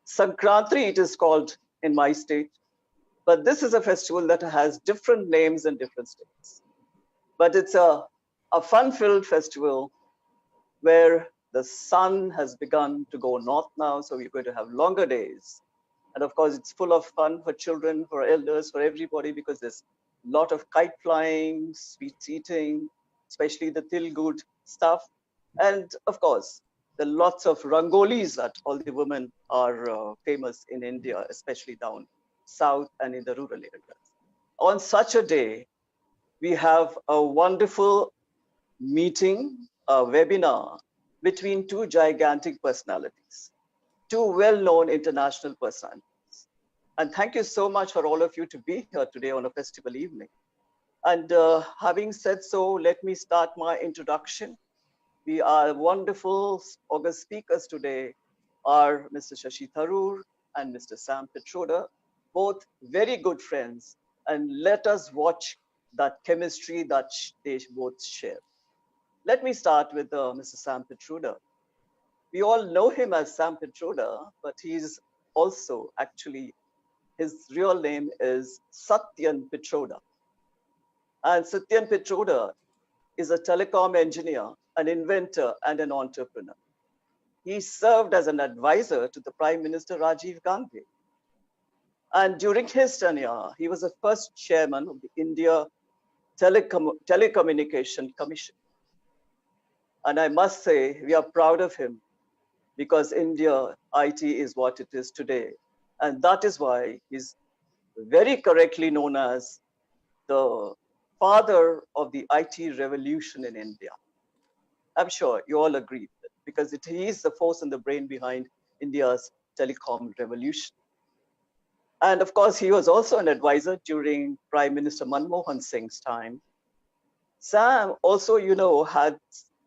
Sankranti, it is called in my state. But this is a festival that has different names in different states. But it's a fun-filled festival where the sun has begun to go north now, so we're going to have longer days. And of course, it's full of fun for children, for elders, for everybody, because there's a lot of kite flying, sweets eating, especially the till-good stuff. And of course, there are lots of rangolis that all the women are famous in India, especially down south and in the rural areas. On such a day, we have a wonderful meeting, a webinar between two gigantic personalities, two well-known international personalities. And thank you so much for all of you to be here today on a festival evening. And having said so, let me start my introduction. We are wonderful august speakers today are Mr. Shashi Tharoor and Mr. Sam Pitroda, both very good friends. And let us watch that chemistry that they both share. Let me start with Mr. Sam Pitroda. We all know him as Sam Pitroda, but he's also actually, his real name is Satyan Pitroda. And Satyan Pitroda is a telecom engineer, an inventor, and an entrepreneur. He served as an advisor to the Prime Minister Rajiv Gandhi. And during his tenure, he was the first chairman of the India Telecommunication Commission. And I must say, we are proud of him because India IT is what it is today. And that is why he's very correctly known as the father of the IT revolution in India. I'm sure you all agree with it because he is the force and the brain behind India's telecom revolution. And of course, he was also an advisor during Prime Minister Manmohan Singh's time. Sam also, you know,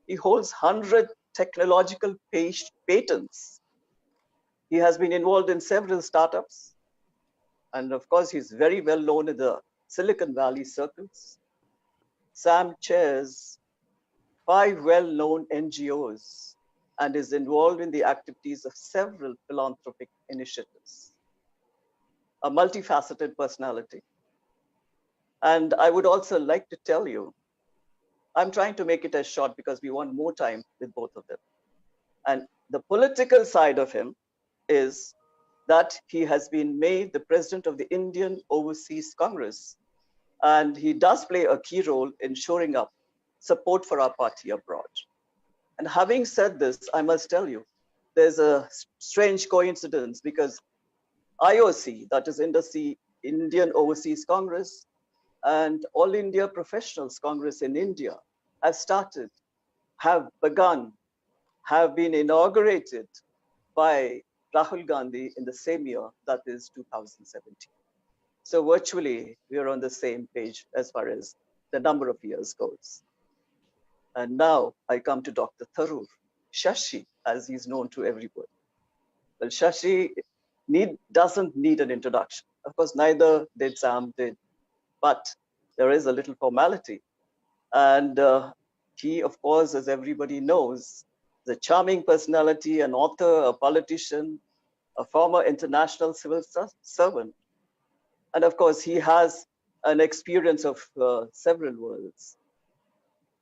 he holds 100 technological patents. He has been involved in several startups. And of course, he's very well known in the Silicon Valley circles. Sam chairs 5 well-known NGOs and is involved in the activities of several philanthropic initiatives. A multifaceted personality. And I would also like to tell you, I'm trying to make it as short because we want more time with both of them. And the political side of him is that he has been made the president of the Indian Overseas Congress. And he does play a key role in shoring up support for our party abroad. And having said this, I must tell you, there's a strange coincidence because IOC, that is Indian Overseas Congress, and All India Professionals Congress in India have begun, have been inaugurated by Rahul Gandhi in the same year, that is 2017. So virtually, we are on the same page as far as the number of years goes. And now I come to Dr. Tharoor, Shashi, as he's known to everybody. Well, Shashi doesn't need an introduction. Of course, neither did Sam did, but there is a little formality. And he, of course, as everybody knows, is a charming personality, an author, a politician, a former international civil servant. And of course, he has an experience of several worlds.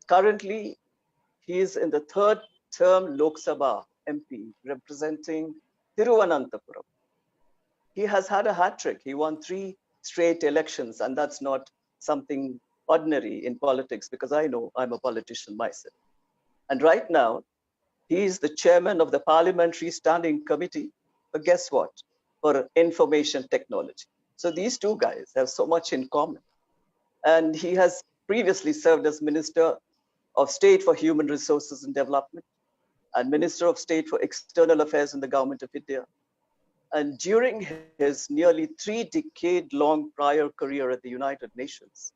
Currently, he is in the 3rd term Lok Sabha MP representing Thiruvananthapuram. He has had a hat trick. He won 3 straight elections, and that's not something ordinary in politics because I know I'm a politician myself. And right now, he is the chairman of the Parliamentary Standing Committee, but guess what? For information technology. So these two guys have so much in common. And he has previously served as Minister of State for Human Resources and Development and Minister of State for External Affairs in the Government of India. And during his nearly 3-decade-long prior career at the United Nations,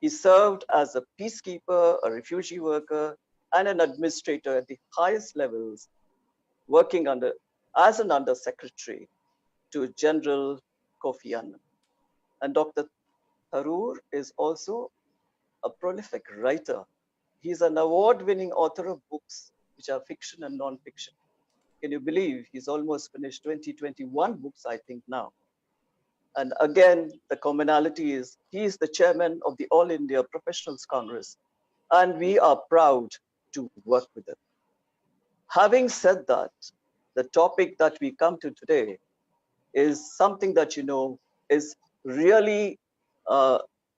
he served as a peacekeeper, a refugee worker, and an administrator at the highest levels, working as an undersecretary to General Kofi Annan. And Dr. Tharoor is also a prolific writer. He's an award-winning author of books which are fiction and non-fiction. Can you believe he's almost finished 21 books, I think, now? And again, the commonality is he is the chairman of the All India Professionals Congress, and we are proud to work with him. Having said that, the topic that we come to today is something that is really,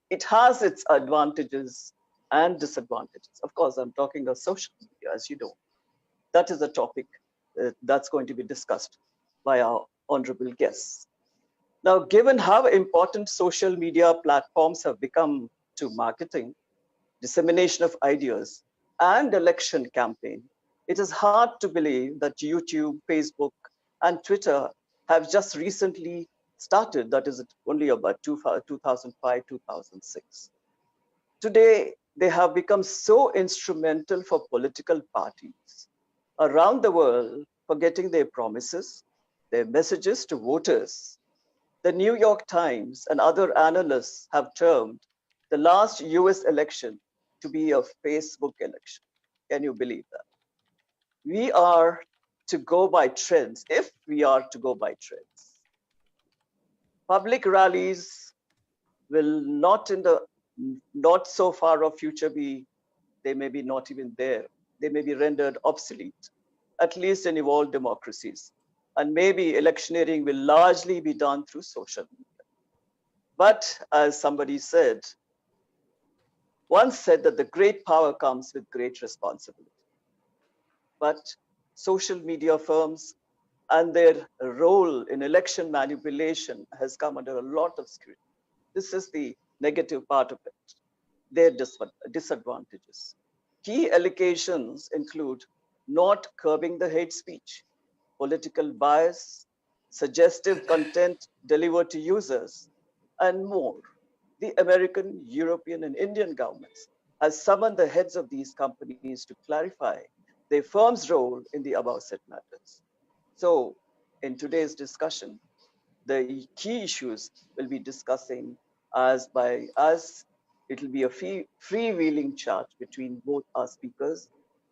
it has its advantages and disadvantages. Of course, I'm talking of social media, as you know. That is a topic that's going to be discussed by our honorable guests. Now, given how important social media platforms have become to marketing, dissemination of ideas, and election campaign, it is hard to believe that YouTube, Facebook, and Twitter have just recently started, that is only about 2005, 2006. Today, they have become so instrumental for political parties around the world for getting their promises, their messages to voters. The New York Times and other analysts have termed the last US election to be a Facebook election. Can you believe that? We are to go by trends, if we are to go by trends. Public rallies will not in the not so far of future be, they may be not even there. They may be rendered obsolete, at least in evolved democracies. And maybe electioneering will largely be done through social media. But as somebody said, once said that the great power comes with great responsibility. But social media firms and their role in election manipulation has come under a lot of scrutiny. This is the negative part of it, their disadvantages. Key allegations include not curbing the hate speech, political bias, suggestive content delivered to users, and more. The American, European, and Indian governments has summoned the heads of these companies to clarify their firm's role in the above said matters. So, in today's discussion, the key issues we'll be discussing as it will be a freewheeling chat between both our speakers.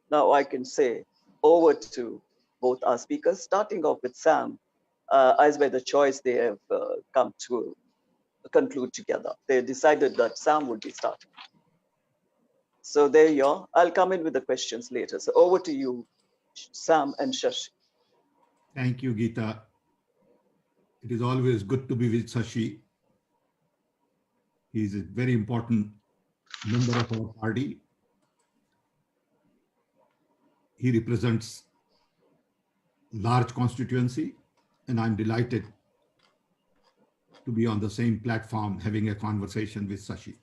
Now I can say over to both our speakers, starting off with Sam, as by the choice they have come to conclude together. They decided that Sam would be starting. So there you are. I'll come in with the questions later. So over to you, Sam and Shashi. Thank you, Geeta. It is always good to be with Shashi. He is a very important member of our party. He represents large constituency, and I'm delighted to be on the same platform having a conversation with Shashi.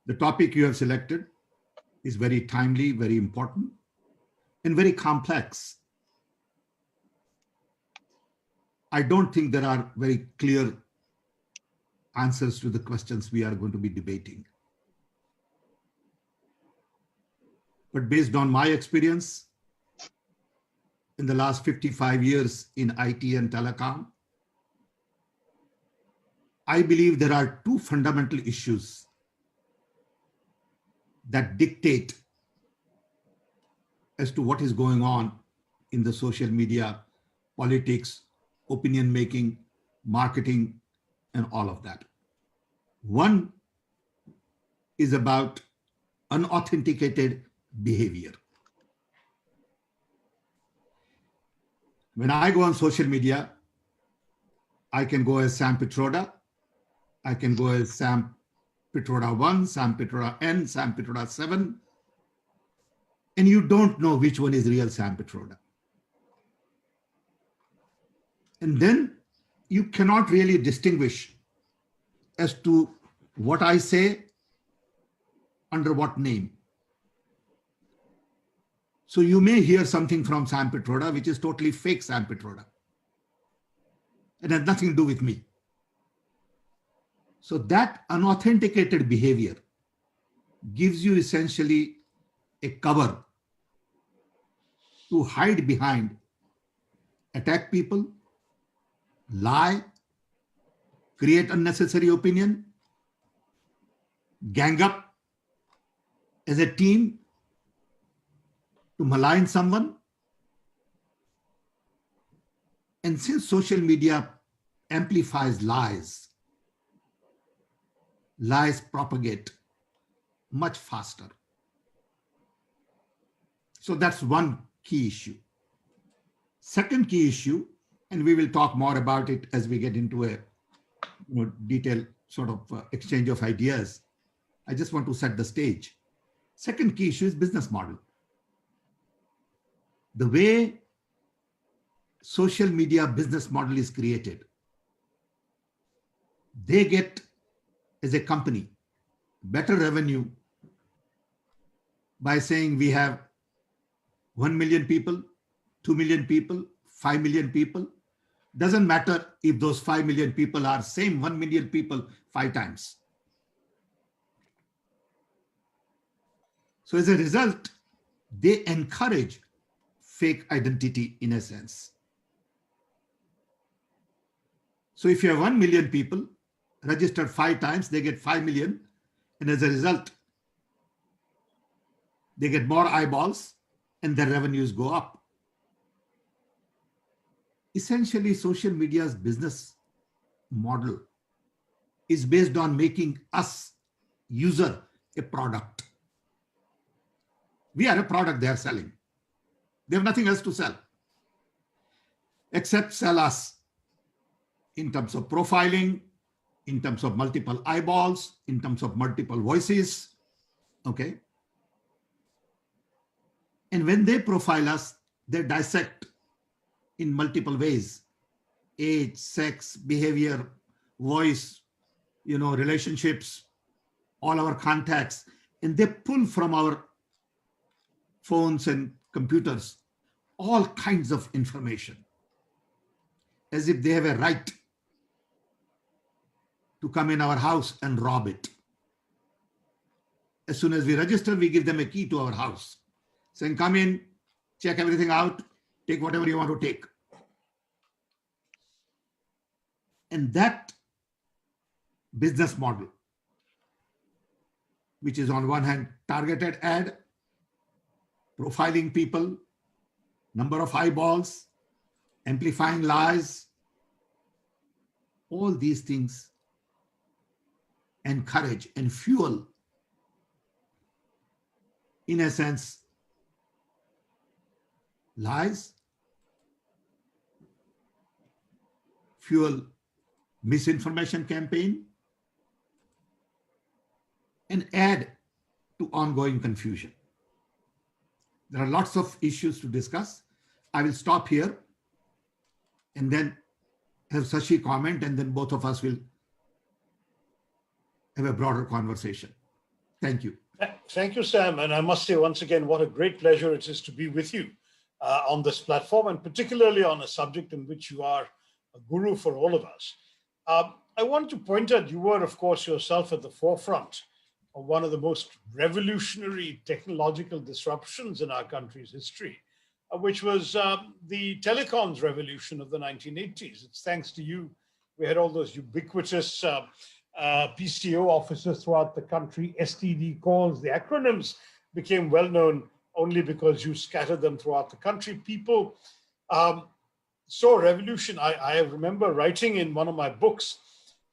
The topic you have selected is very timely, very important, and very complex. I don't think there are very clear answers to the questions we are going to be debating. But based on my experience in the last 55 years in IT and telecom, I believe there are two fundamental issues that dictate as to what is going on in the social media, politics, opinion making, marketing, and all of that. One is about unauthenticated behavior. When I go on social media, I can go as Sam Pitroda, I can go as Sam Pitroda 1, Sam Pitroda N, Sam Pitroda 7, and you don't know which one is real Sam Pitroda. And then you cannot really distinguish as to what I say under what name. So you may hear something from Sam Pitroda, which is totally fake Sam Pitroda. It has nothing to do with me. So that unauthenticated behavior gives you essentially a cover to hide behind, attack people, lie, create unnecessary opinion, gang up as a team to malign someone, And since social media amplifies lies, lies propagate much faster. So that's one key issue. Second key issue, and we will talk more about it as we get into a detailed sort of exchange of ideas. I just want to set the stage. Second key issue is business model. The way social media business model is created, they get, as a company, better revenue by saying we have 1 million people, 2 million people, 5 million people. Doesn't matter if those 5 million people are same 1 million people 5 times. So as a result, they encourage fake identity in a sense. So if you have 1 million people registered 5 times, they get 5 million. And as a result, they get more eyeballs and their revenues go up. Essentially, social media's business model is based on making us, user, a product. We are a product they are selling. They have nothing else to sell except sell us in terms of profiling, in terms of multiple eyeballs, in terms of multiple voices, okay? And when they profile us, they dissect in multiple ways: age, sex, behavior, voice, relationships, all our contacts, and they pull from our phones and computers all kinds of information as if they have a right to come in our house and rob it. As soon as we register, we give them a key to our house, saying, come in, check everything out, take whatever you want to take. And that business model, which is on one hand targeted ad, profiling people, number of eyeballs, amplifying lies, all these things encourage and fuel, in a sense, lies, fuel misinformation campaign, and add to ongoing confusion. There are lots of issues to discuss. I will stop here and then have Shashi comment, and then both of us will have a broader conversation. Thank you. Thank you, Sam. And I must say once again, what a great pleasure it is to be with you on this platform, and particularly on a subject in which you are a guru for all of us. I want to point out, you were, of course, yourself at the forefront of one of the most revolutionary technological disruptions in our country's history, which was the Telecoms Revolution of the 1980s. It's thanks to you we had all those ubiquitous PCO offices throughout the country, STD calls. The acronyms became well known only because you scattered them throughout the country. People saw revolution. I remember writing in one of my books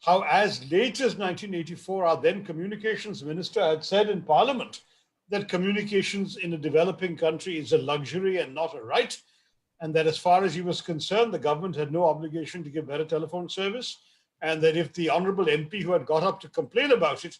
how as late as 1984, our then communications minister had said in Parliament that communications in a developing country is a luxury and not a right, and that as far as he was concerned, the government had no obligation to give better telephone service, and that if the honorable MP who had got up to complain about it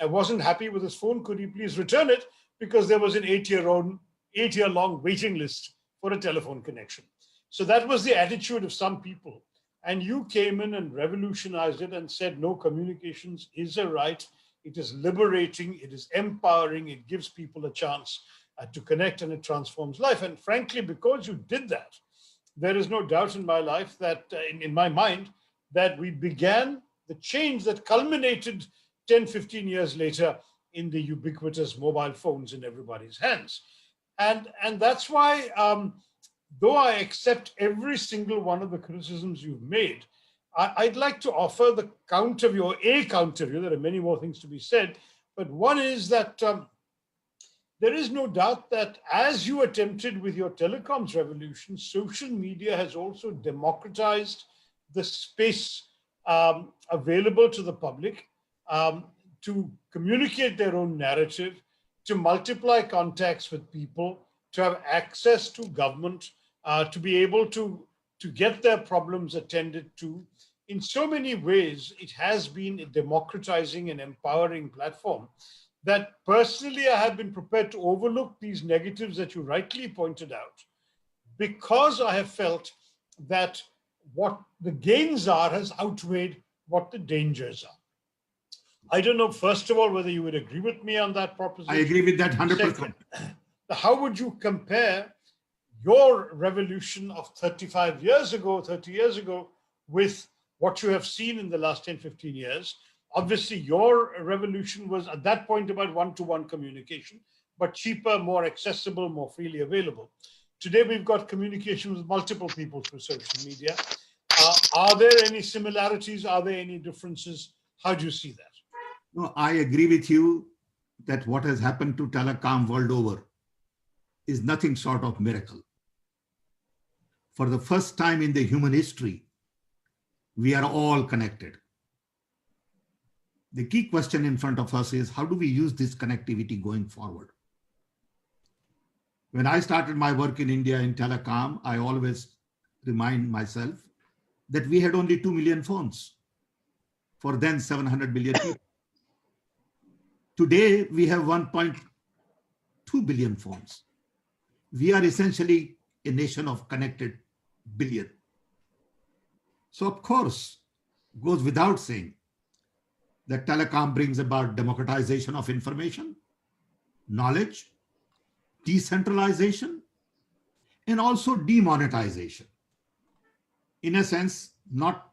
wasn't happy with his phone, could he please return it, because there was an 8-year-long waiting list for a telephone connection. So that was the attitude of some people. And you came in and revolutionized it and said, no, communications is a right. It is liberating. It is empowering. It gives people a chance to connect, and it transforms life. And frankly, because you did that, there is no doubt in my life that, in my mind, that we began the change that culminated 10, 15 years later in the ubiquitous mobile phones in everybody's hands. And that's why, though I accept every single one of the criticisms you've made, I'd like to offer the counter view, or a counter view. There are many more things to be said, but one is that there is no doubt that as you attempted with your telecoms revolution, social media has also democratized the space available to the public to communicate their own narrative, to multiply contacts with people, to have access to government, to be able to get their problems attended to. In so many ways, it has been a democratizing and empowering platform that personally I have been prepared to overlook these negatives that you rightly pointed out, because I have felt that what the gains are has outweighed what the dangers are. I don't know, first of all, whether you would agree with me on that proposition. I agree with that 100%. Second, how would you compare your revolution of 35 years ago, 30 years ago, with what you have seen in the last 10, 15 years? Obviously, your revolution was at that point about one-to-one communication, but cheaper, more accessible, more freely available. Today, we've got communication with multiple people through social media. Are there any similarities? Are there any differences? How do you see that? No, I agree with you that what has happened to telecom world over is nothing short of miracle. For the first time in the human history, we are all connected. The key question in front of us is, how do we use this connectivity going forward? When I started my work in India in telecom, I always remind myself that we had only 2 million phones for then 700 million people. Today, we have 1.2 billion phones. We are essentially a nation of connected billion. So of course, goes without saying that telecom brings about democratization of information, knowledge, decentralization, and also demonetization. In a sense, not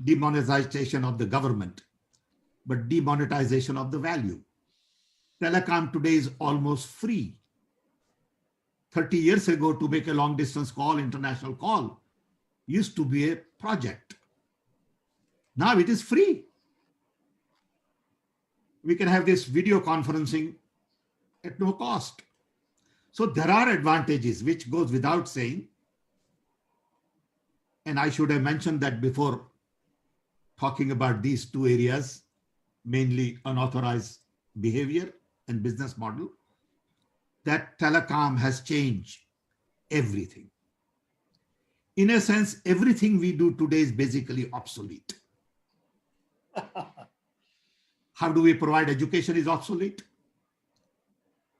demonetization of the government, but demonetization of the value. Telecom today is almost free. 30 years ago, to make a long distance call, international call, used to be a project. Now it is free. We can have this video conferencing at no cost. So there are advantages, which goes without saying. And I should have mentioned that before talking about these two areas, mainly unauthorized behavior and business model, that telecom has changed everything. In a sense, everything we do today is basically obsolete. How do we provide education is obsolete.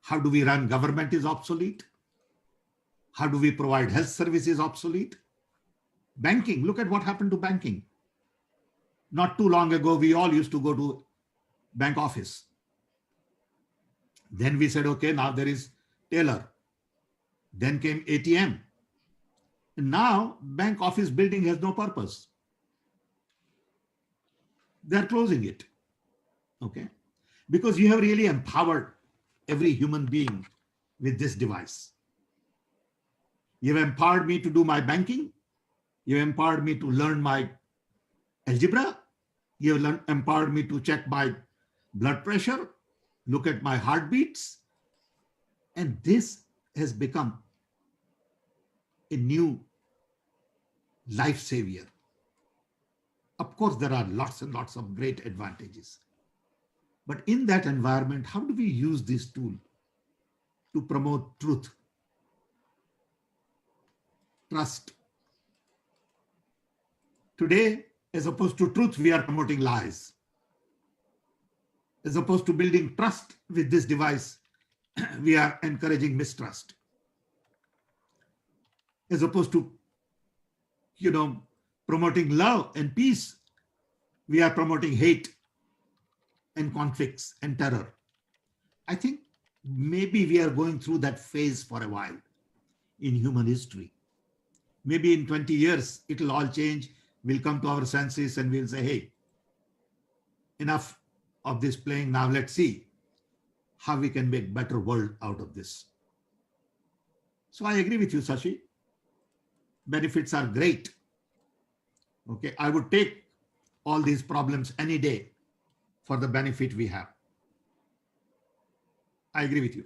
How do we run government is obsolete. How do we provide health services obsolete. Banking, look at what happened to banking. Not too long ago, we all used to go to bank office. Then we said, okay, now there is teller. Then came ATM. And now bank office building has no purpose. They're closing it. Okay. Because you have really empowered every human being with this device. You've empowered me to do my banking. You empowered me to learn my algebra. You've empowered me to check my blood pressure, look at my heartbeats. And this has become a new life savior. Of course, there are lots and lots of great advantages. But in that environment, how do we use this tool to promote truth, trust? Today, as opposed to truth, we are promoting lies. As opposed to building trust with this device, we are encouraging mistrust. As opposed to, promoting love and peace, we are promoting hate and conflicts and terror. I think maybe we are going through that phase for a while in human history. Maybe in 20 years, it'll all change. We'll come to our senses and we'll say, hey, enough of this playing. Now let's see how we can make better world out of this. So I agree with you, Shashi. Benefits are great. Okay, I would take all these problems any day for the benefit we have. I agree with you.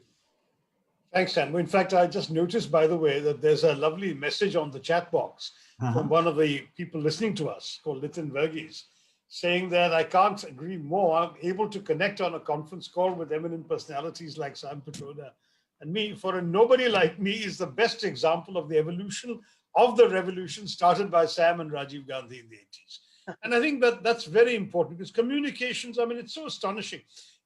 Thanks, Sam. In fact, I just noticed, by the way, that there's a lovely message on the chat box from one of the people listening to us called Nitin Verghese, saying that I can't agree more. I'm able to connect on a conference call with eminent personalities like Sam Pitroda and me. For a nobody like me is the best example of the evolution of the revolution started by Sam and Rajiv Gandhi in the 80s. And I think that that's very important because communications, I mean, it's so astonishing.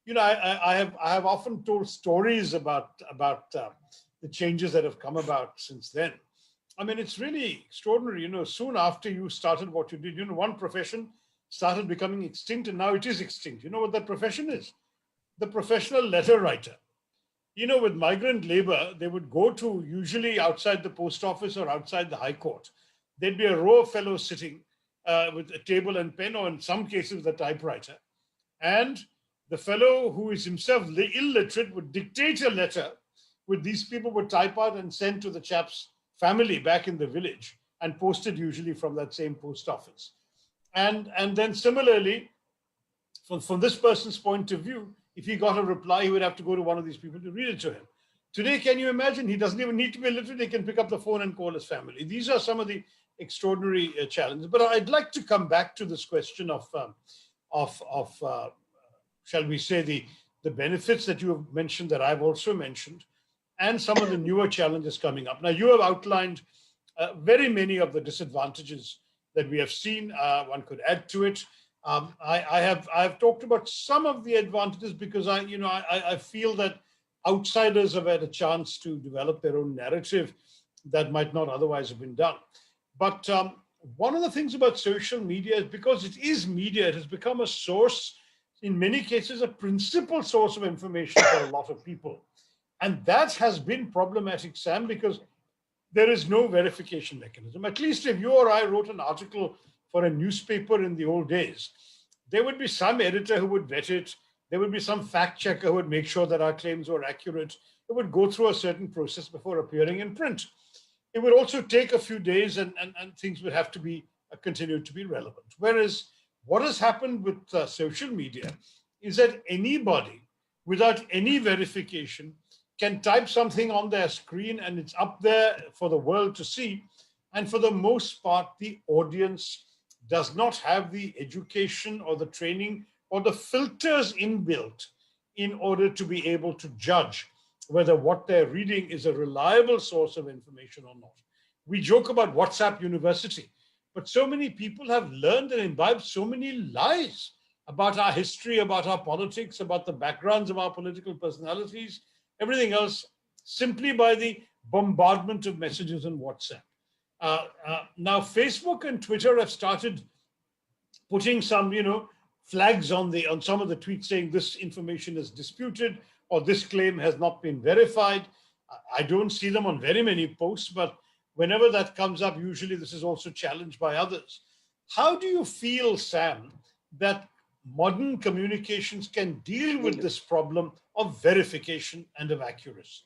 You know, I have often told stories about the changes that have come about since then. I mean, it's really extraordinary. You know, soon after you started what you did, you know, one profession started becoming extinct and now it is extinct. You know what that profession is? The professional letter writer. You know, with migrant labor, they would go to usually outside the post office or outside the high court. There'd be a row of fellows sitting with a table and pen, or in some cases, the typewriter. And the fellow who is himself illiterate would dictate a letter, which these people would type out and send to the chap's family back in the village and posted usually from that same post office. And then similarly, from this person's point of view, if he got a reply, he would have to go to one of these people to read it to him. Today, can you imagine? He doesn't even need to be illiterate. He can pick up the phone and call his family. These are some of the extraordinary challenges. But I'd like to come back to this question of shall we say, the benefits that you have mentioned, that I've also mentioned, and some of the newer challenges coming up. Now, you have outlined very many of the disadvantages that we have seen. One could add to it. I have talked about some of the advantages because I feel that outsiders have had a chance to develop their own narrative that might not otherwise have been done. But one of the things about social media is because it is media, it has become a source, in many cases, a principal source of information for a lot of people. And that has been problematic, Sam, because there is no verification mechanism. At least if you or I wrote an article for a newspaper in the old days, there would be some editor who would vet it. There would be some fact checker who would make sure that our claims were accurate. It would go through a certain process before appearing in print. It would also take a few days and things would have to be continued to be relevant. Whereas what has happened with social media is that anybody without any verification can type something on their screen and it's up there for the world to see. And for the most part, the audience does not have the education or the training or the filters inbuilt in order to be able to judge whether what they're reading is a reliable source of information or not. We joke about WhatsApp University, but so many people have learned and imbibed so many lies about our history, about our politics, about the backgrounds of our political personalities, everything else, simply by the bombardment of messages on WhatsApp. Now, Facebook and Twitter have started putting some, flags on some of the tweets saying this information is disputed or this claim has not been verified. I don't see them on very many posts, but whenever that comes up, usually this is also challenged by others. How do you feel, Sam, that modern communications can deal with this problem of verification and of accuracy?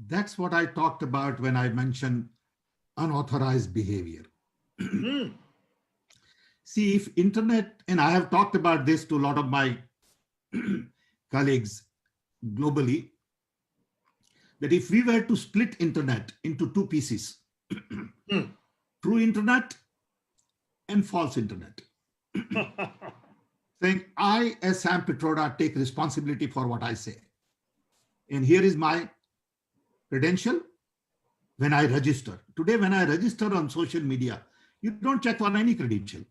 That's what I talked about when I mentioned unauthorized behavior. See, if internet, and I have talked about this to a lot of my colleagues globally, that if we were to split internet into two pieces, true internet and false internet, saying I, as Sam Pitroda, take responsibility for what I say. And here is my credential when I register. Today, when I register on social media, you don't check for any credential.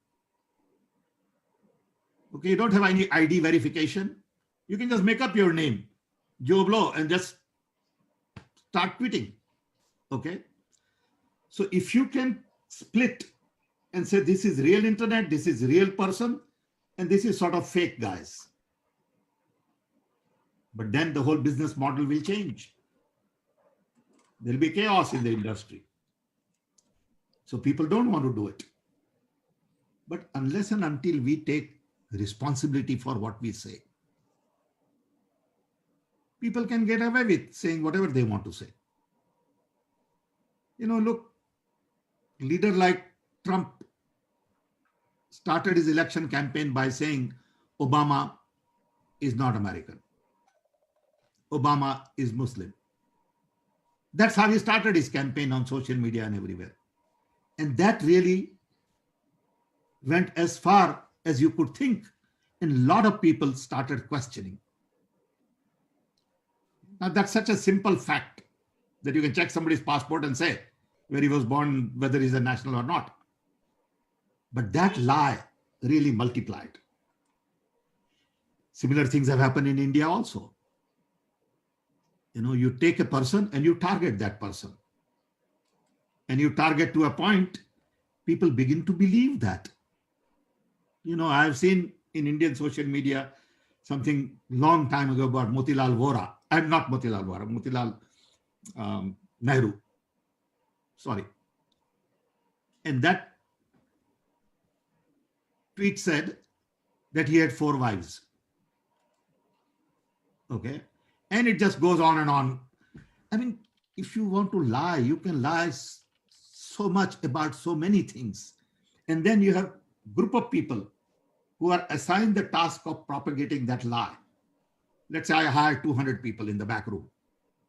Okay, you don't have any ID verification. You can just make up your name, Joe Blow, and just start tweeting. Okay. So if you can split and say this is real internet, this is real person, and this is sort of fake guys. But then the whole business model will change. There'll be chaos in the industry. So people don't want to do it. But unless and until we take responsibility for what we say, people can get away with saying whatever they want to say. Look, leader like Trump started his election campaign by saying Obama is not American. Obama is Muslim. That's how he started his campaign on social media and everywhere. And that really went as far as you could think. And a lot of people started questioning. Now, that's such a simple fact that you can check somebody's passport and say where he was born, whether he's a national or not. But that lie really multiplied. Similar things have happened in India also. You know, you take a person and you target that person. And you target to a point, people begin to believe that. You know, I've seen in Indian social media something long time ago about Motilal Vora. I'm not Motilal Vora, Motilal Nehru. Sorry. And that tweet said that he had 4 wives. Okay. And it just goes on and on. I mean, if you want to lie, you can lie so much about so many things. And then you have a group of people who are assigned the task of propagating that lie. Let's say I hire 200 people in the back room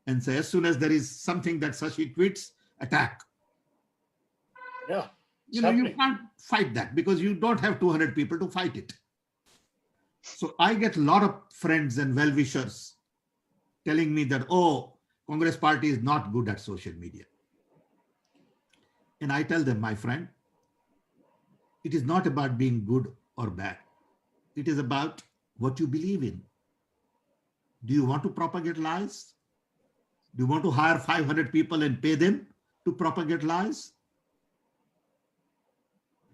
and say, as soon as there is something that Shashi tweets, attack. Yeah. You know, you can't fight that because you don't have 200 people to fight it. So I get a lot of friends and well-wishers telling me that, oh, Congress party is not good at social media. And I tell them, my friend, it is not about being good or bad. It is about what you believe in. Do you want to propagate lies? Do you want to hire 500 people and pay them to propagate lies?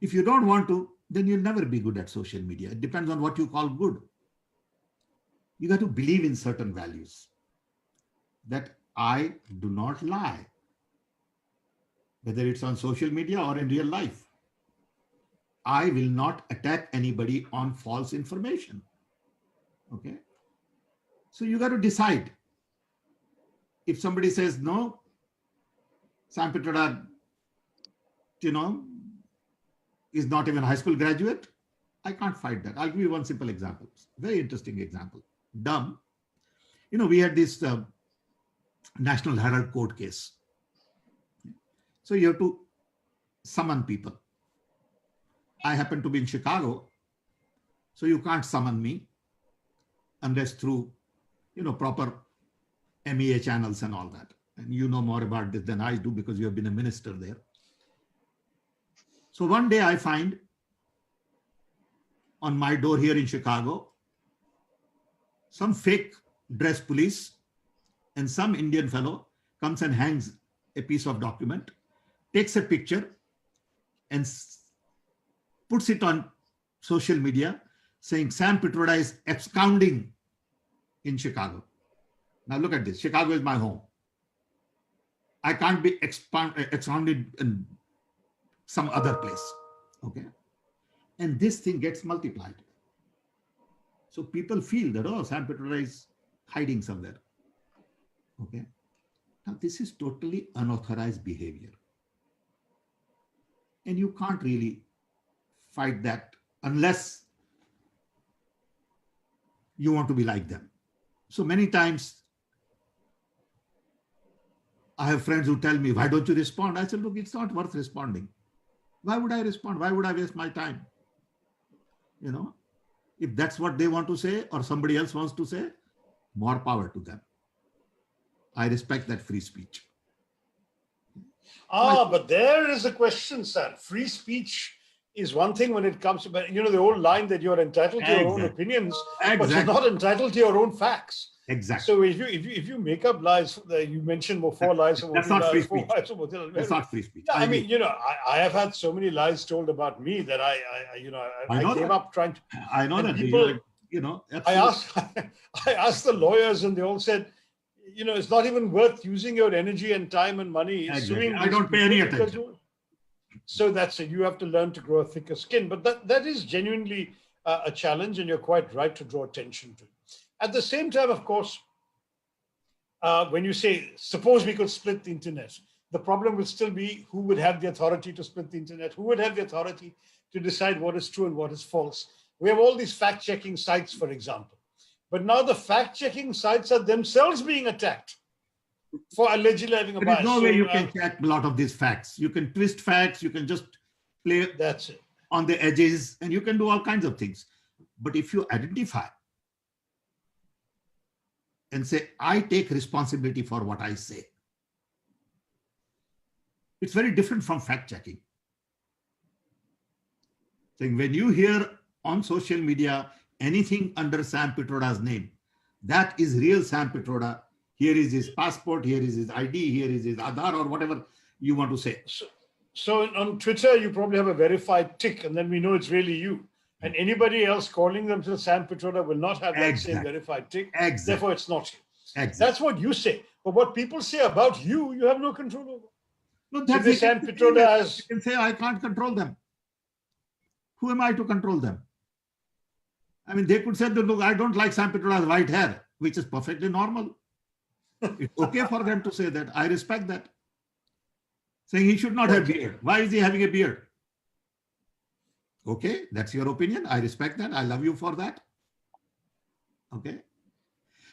If you don't want to, then you'll never be good at social media. It depends on what you call good. You got to believe in certain values. That I do not lie, whether it's on social media or in real life. I will not attack anybody on false information. Okay. So you got to decide. If somebody says, no, Sam Pitroda, you know, is not even a high school graduate, I can't fight that. I'll give you one simple example. Very interesting example. Dumb. You know, we had this National Herald court case. So you have to summon people. I happen to be in Chicago, so you can't summon me unless through, you know, proper MEA channels and all that. And you know more about this than I do because you have been a minister there. So one day I find on my door here in Chicago, some fake dress police and some Indian fellow comes and hangs a piece of document, takes a picture and puts it on social media saying Sam Pitroda is absconding in Chicago. Now look at this. Chicago is my home. I can't be absconded in some other place. Okay. And this thing gets multiplied. So people feel that, oh, Sam Pitroda is hiding somewhere. Okay. Now this is totally unauthorized behavior. And you can't really fight that unless you want to be like them. So many times I have friends who tell me, why don't you respond? I said, look, it's not worth responding. Why would I respond? Why would I waste my time? You know, if that's what they want to say or somebody else wants to say, more power to them. I respect that free speech. But there is a question, sir. Free speech is one thing when it comes to, you know, the old line that you're entitled to your own opinions, but you're not entitled to your own facts. Exactly. So if you make up lies, you mentioned 4 lies. That's not free speech. That's not free speech. I mean, you know, I have had so many lies told about me that I gave up trying to. I know that. People, you know, I asked the lawyers, and they all said, you know, it's not even worth using your energy and time and money. Exactly. I don't pay any attention. So that's it. You have to learn to grow a thicker skin. But that is genuinely a challenge, and you're quite right to draw attention to. At the same time, of course, when you say, suppose we could split the internet, the problem will still be who would have the authority to split the internet, who would have the authority to decide what is true and what is false. We have all these fact-checking sites, for example. But now the fact-checking sites are themselves being attacked. for allegedly having a There is bias. no So, way you can check a lot of these facts. You can twist facts, you can just play that's it. on the edges, and you can do all kinds of things. But if you identify and say, I take responsibility for what I say, it's very different from fact checking. Saying when you hear on social media anything under Sam Pitroda's name, that is real Sam Pitroda. Here is his passport, here is his ID, here is his Aadhaar, or whatever you want to say. So on Twitter, you probably have a verified tick, and then we know it's really you. And anybody else calling themselves Sam Pitroda will not have that same verified tick. Exactly. Therefore, it's not you. Exactly. That's what you say. But what people say about you, you have no control over. No, So this Sam Pitroda has... You can say, I can't control them. Who am I to control them? I mean, they could say, look, I don't like Sam Pitroda's white hair, which is perfectly normal. It's okay for them to say that. I respect that. Saying he should not have beard. Why is he having a beard? Okay, that's your opinion. I respect that. I love you for that. Okay.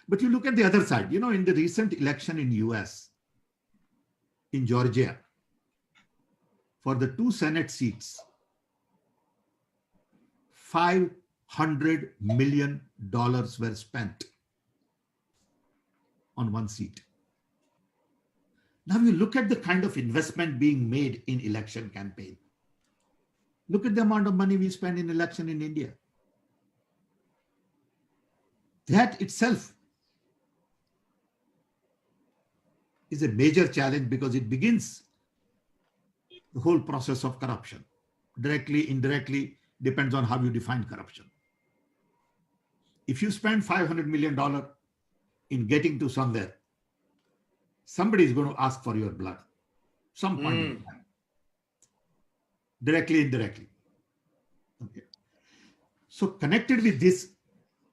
But you look at the other side. You know, in the recent election in US, in Georgia, for the 2 Senate seats, $500 million were spent on one seat. Now you look at the kind of investment being made in election campaign. Look at the amount of money we spend in election in India. That itself is a major challenge because it begins the whole process of corruption. Directly, indirectly, depends on how you define corruption. If you spend $500 million in getting to somewhere, somebody is going to ask for your blood. Some point in time. Directly, indirectly. Okay. So connected with this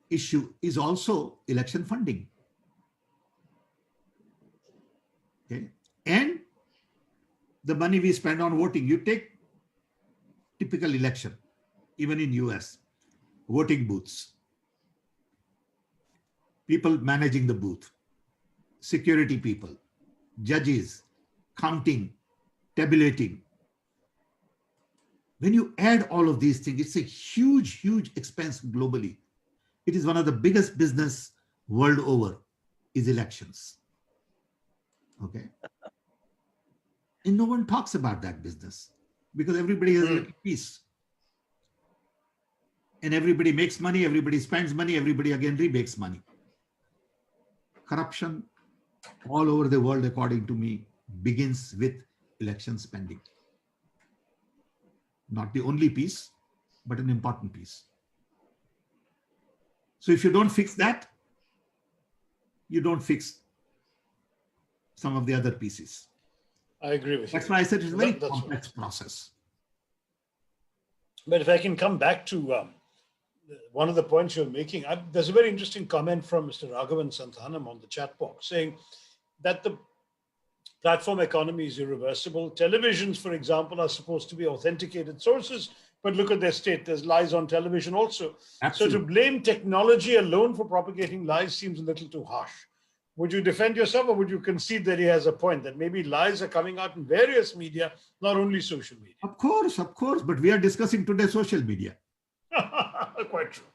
issue is also election funding. Okay. And the money we spend on voting. You take typical election, even in US, voting booths, people managing the booth, security people, judges, counting, tabulating. When you add all of these things, it's a huge, huge expense globally. It is one of the biggest business world over is elections. Okay. And no one talks about that business because everybody has a piece. And everybody makes money, everybody spends money, everybody again remakes money. Corruption all over the world, according to me, begins with election spending. Not the only piece, but an important piece. So if you don't fix that, you don't fix some of the other pieces. I agree with you. That's why I said it's a very complex process. But if I can come back to one of the points you're making, there's a very interesting comment from Mr. Raghavan Santhanam on the chat box saying that the platform economy is irreversible. Televisions, for example, are supposed to be authenticated sources, but look at their state. There's lies on television also. Absolutely. So to blame technology alone for propagating lies seems a little too harsh. Would you defend yourself, or would you concede that he has a point, that maybe lies are coming out in various media, not only social media? Of course, but we are discussing today social media. Quite true.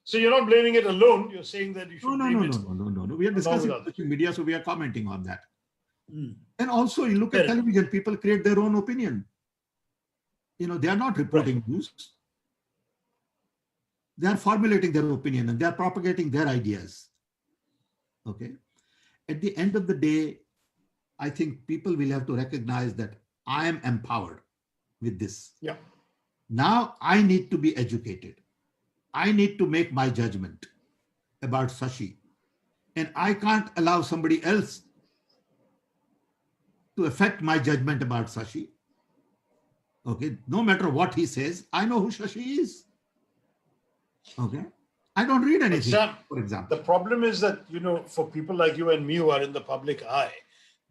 So you're not blaming it alone. You're saying that you should blame it. No. We are discussing social media, so we are commenting on that. And also, you look at television, people create their own opinion. You know, they are not reporting news. They are formulating their opinion and they are propagating their ideas. Okay. At the end of the day, I think people will have to recognize that I am empowered with this. Yeah. Now I need to be educated. I need to make my judgment about Shashi. And I can't allow somebody else to affect my judgment about Shashi. Okay. No matter what he says, I know who Shashi is. Okay. I don't read anything, Sam, for example. The problem is that, you know, for people like you and me who are in the public eye,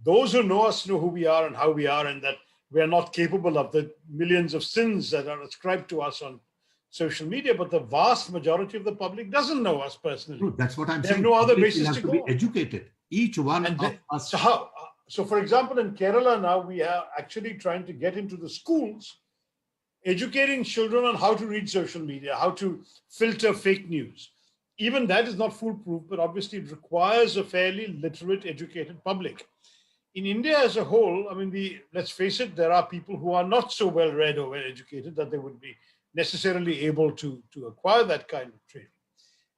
those who know us know who we are and how we are, and that we are not capable of the millions of sins that are ascribed to us on social media. But the vast majority of the public doesn't know us personally. That's what I'm saying. They have no other basis to go be on. educated. Each one And of us. so how? So for example, in Kerala now, we are actually trying to get into the schools, educating children on how to read social media, how to filter fake news. Even that is not foolproof, but obviously it requires a fairly literate, educated public. In India as a whole, I mean, let's face it, there are people who are not so well read or well educated that they would be necessarily able to acquire that kind of training.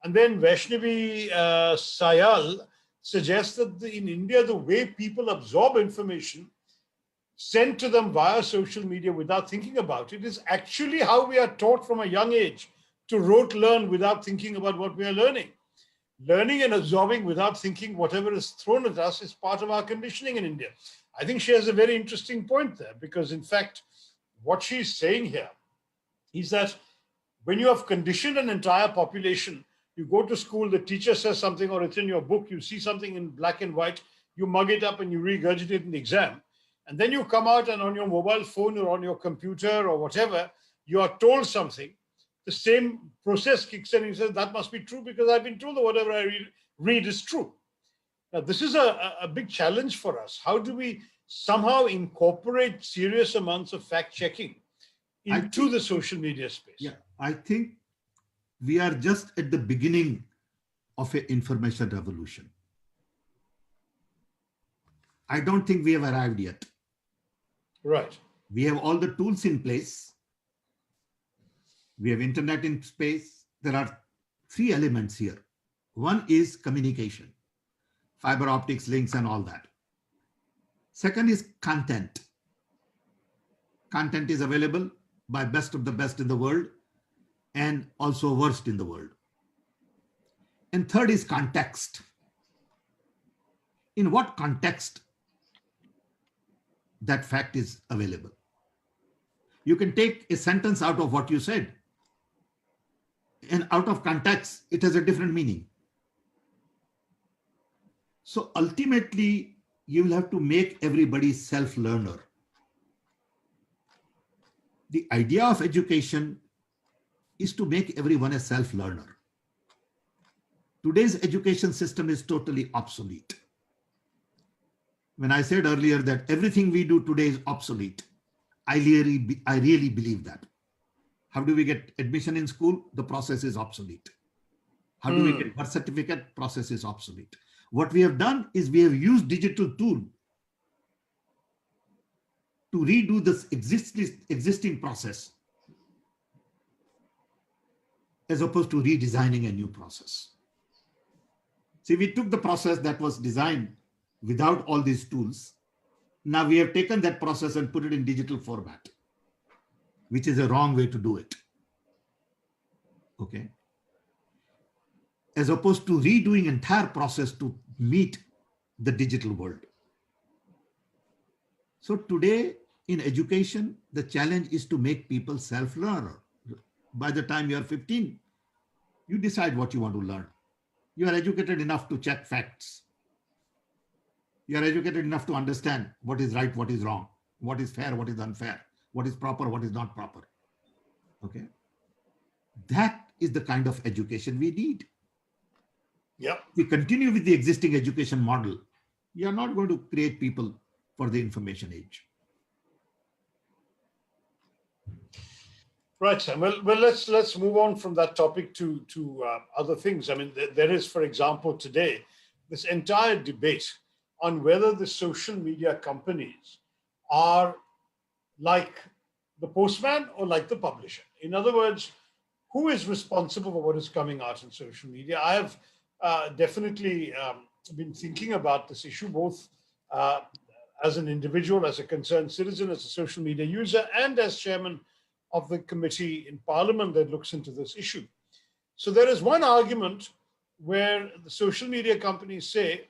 And then Vaishnavi Sayal suggests that in India, the way people absorb information sent to them via social media without thinking about it is actually how we are taught from a young age to rote learn without thinking about what we are learning. Learning and absorbing without thinking whatever is thrown at us is part of our conditioning in India. I think she has a very interesting point there, because in fact, what she's saying here is that when you have conditioned an entire population, you go to school, the teacher says something or it's in your book, you see something in black and white, you mug it up and you regurgitate in the exam. And then you come out and on your mobile phone or on your computer or whatever, you are told something. The same process kicks in and you say, that must be true because I've been told that whatever I read is true. Now, this is a big challenge for us. How do we somehow incorporate serious amounts of fact-checking into the social media space? Yeah, I think we are just at the beginning of an information revolution. I don't think we have arrived yet. Right. We have all the tools in place. We have internet in space. There are three elements here. One is communication, fiber optics, links, and all that. Second is content. Content is available by best of the best in the world and also worst in the world. And third is context. In what context that fact is available? You can take a sentence out of what you said, and out of context, it has a different meaning. So ultimately, you will have to make everybody self-learner. The idea of education is to make everyone a self-learner. Today's education system is totally obsolete. When I said earlier that everything we do today is obsolete, I really believe that. How do we get admission in school? The process is obsolete. How do we get birth certificate? Process is obsolete. What we have done is we have used digital tool to redo this existing process as opposed to redesigning a new process. See, we took the process that was designed without all these tools. Now we have taken that process and put it in digital format, which is a wrong way to do it. Okay. As opposed to redoing entire process to meet the digital world. So today in education, the challenge is to make people self-learner. By the time you are 15, you decide what you want to learn. You are educated enough to check facts. You are educated enough to understand what is right, what is wrong, what is fair, what is unfair, what is proper, what is not proper. Okay. That is the kind of education we need. Yeah. If we continue with the existing education model, you are not going to create people for the information age. Right, Sam. Well, let's move on from that topic to other things. I mean, there is, for example, today, this entire debate on whether the social media companies are like the postman or like the publisher. In other words, who is responsible for what is coming out in social media? I have definitely been thinking about this issue, both as an individual, as a concerned citizen, as a social media user, and as chairman of the committee in Parliament that looks into this issue. So there is one argument where the social media companies say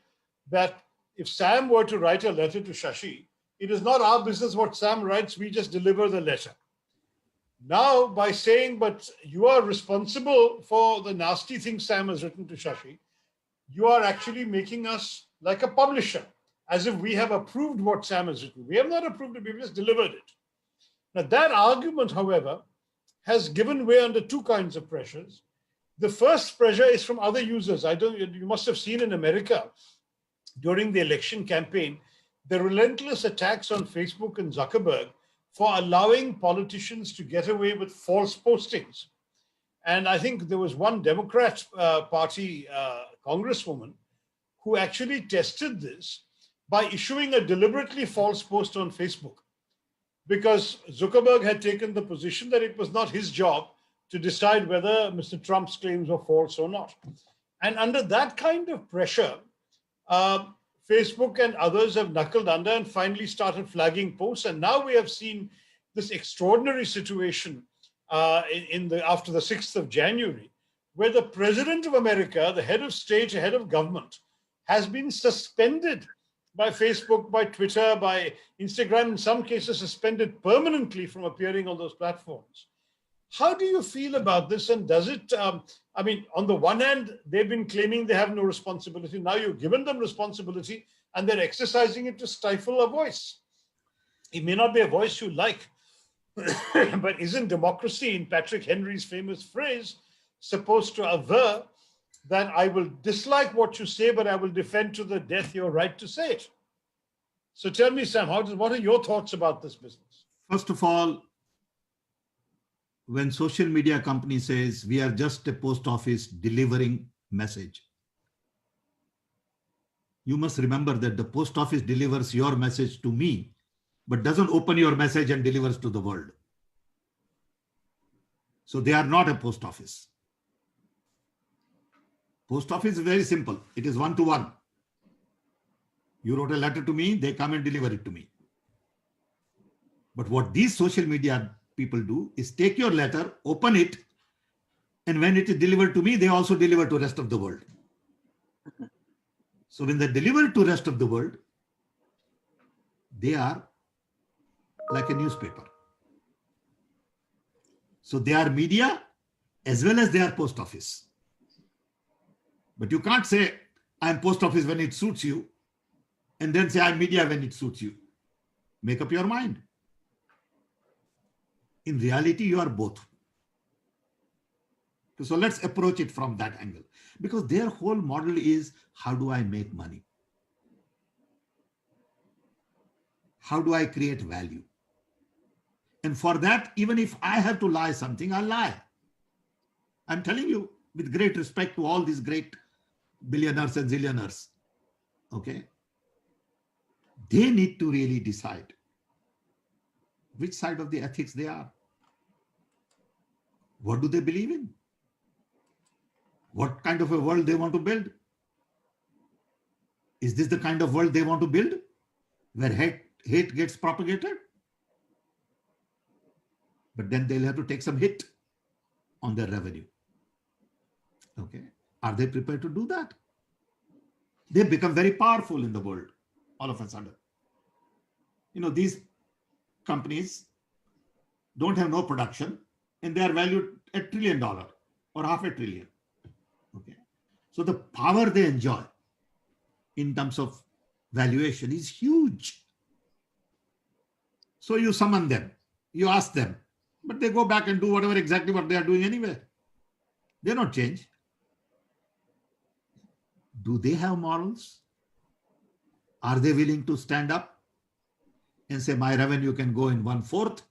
that if Sam were to write a letter to Shashi, it is not our business what Sam writes, we just deliver the letter. Now, by saying, but you are responsible for the nasty things Sam has written to Shashi, you are actually making us like a publisher, as if we have approved what Sam has written. We have not approved it, we've just delivered it. Now, that argument, however, has given way under two kinds of pressures. The first pressure is from other users. You must have seen in America, during the election campaign, the relentless attacks on Facebook and Zuckerberg for allowing politicians to get away with false postings. And I think there was one Democrat Party congresswoman who actually tested this by issuing a deliberately false post on Facebook, because Zuckerberg had taken the position that it was not his job to decide whether Mr. Trump's claims were false or not. And under that kind of pressure, Facebook and others have knuckled under and finally started flagging posts. And now we have seen this extraordinary situation after the 6th of January, where the President of America, the head of state, head of government, has been suspended by Facebook, by Twitter, by Instagram, in some cases suspended permanently from appearing on those platforms. How do you feel about this? And does it, I mean, on the one hand, they've been claiming they have no responsibility. Now you've given them responsibility and they're exercising it to stifle a voice. It may not be a voice you like, but isn't democracy, in Patrick Henry's famous phrase, supposed to aver that I will dislike what you say, but I will defend to the death your right to say it? So tell me, Sam, what are your thoughts about this business? First of all, when social media company says we are just a post office delivering message, you must remember that the post office delivers your message to me, but doesn't open your message and delivers to the world. So they are not a post office. Post office is very simple. It is one-to-one. You wrote a letter to me, they come and deliver it to me. But what these social media people do is take your letter, open it, and when it is delivered to me, they also deliver to the rest of the world. So when they deliver to the rest of the world, they are like a newspaper. So they are media as well as they are post office. But you can't say, I'm post office when it suits you, and then say, I'm media when it suits you. Make up your mind. In reality, you are both. So let's approach it from that angle. Because their whole model is, how do I make money? How do I create value? And for that, even if I have to lie something, I'll lie. I'm telling you, with great respect to all these great billionaires and zillionaires, okay? They need to really decide which side of the ethics they are. What do they believe in? What kind of a world they want to build? Is this the kind of world they want to build, where hate gets propagated? But then they'll have to take some hit on their revenue. Okay. Are they prepared to do that? They become very powerful in the world all of a sudden. You know, these companies don't have no production and they are valued $1 trillion or $500 billion. Okay. So the power they enjoy in terms of valuation is huge. So you summon them, you ask them, but they go back and do whatever exactly what they are doing anyway. They don't change. Do they have morals? Are they willing to stand up and say, my revenue can go in 1/4,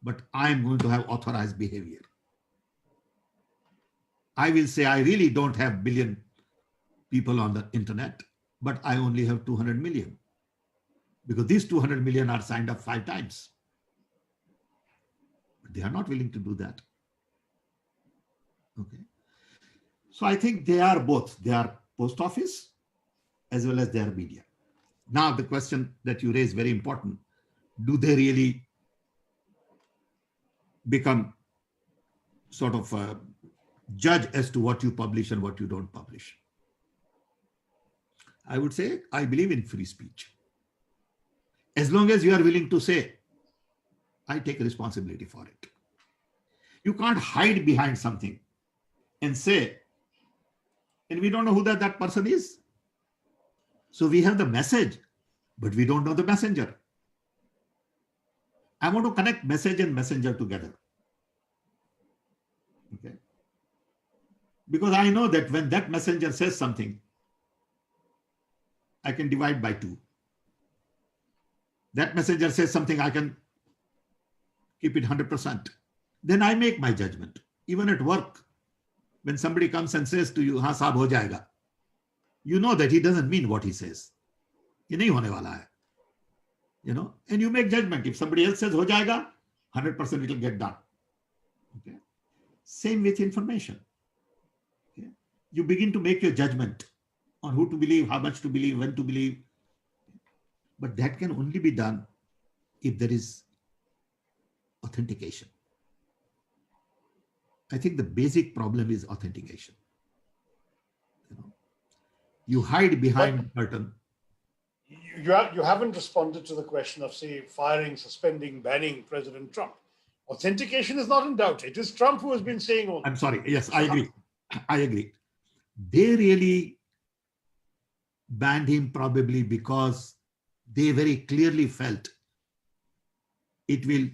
but I'm going to have authorized behavior? I will say, I really don't have billion people on the internet, but I only have 200 million. Because these 200 million are signed up 5 times. But they are not willing to do that. Okay. So I think they are both. They are post office as well as they are media. Now the question that you raise, very important. Do they really become sort of a judge as to what you publish and what you don't publish? I would say, I believe in free speech. As long as you are willing to say, I take responsibility for it. You can't hide behind something and say, and we don't know who that person is. So we have the message, but we don't know the messenger. I want to connect message and messenger together. Okay. Because I know that when that messenger says something, I can divide by 2. That messenger says something, I can keep it 100%. Then I make my judgment. Even at work, when somebody comes and says to you, हाँ साहब हो जाएगा, you know that he doesn't mean what he says. ये नहीं होने वाला है. You know, and you make judgment. If somebody else says हो जाएगा, 100% it will get done. Okay. Same with information. Okay. You begin to make your judgment on who to believe, how much to believe, when to believe. But that can only be done if there is authentication. I think the basic problem is authentication. You know, you hide behind the curtain. You haven't responded to the question of, say, firing, suspending, banning President Trump. Authentication is not in doubt. It is Trump who has been saying all this. I'm sorry. Yes, I agree. I agree. They really banned him probably because they very clearly felt it will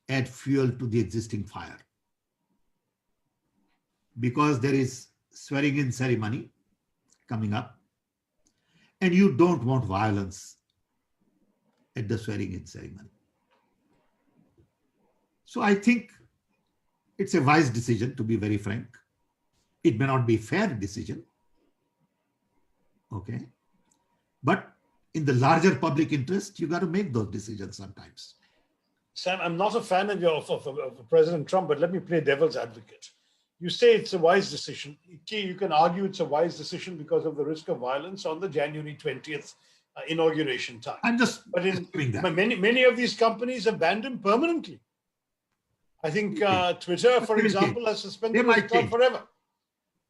add fuel to the existing fire. Because there is swearing in ceremony coming up, and you don't want violence at the swearing in ceremony. So I think it's a wise decision, to be very frank. It may not be a fair decision, okay? But in the larger public interest, you got to make those decisions sometimes. Sam, I'm not a fan of President Trump, but let me play devil's advocate. You say it's a wise decision. You can argue it's a wise decision because of the risk of violence on the January 20th inauguration time. I'm just doing that. Many of these companies have banned him permanently. I think Twitter, for example, has suspended his account forever.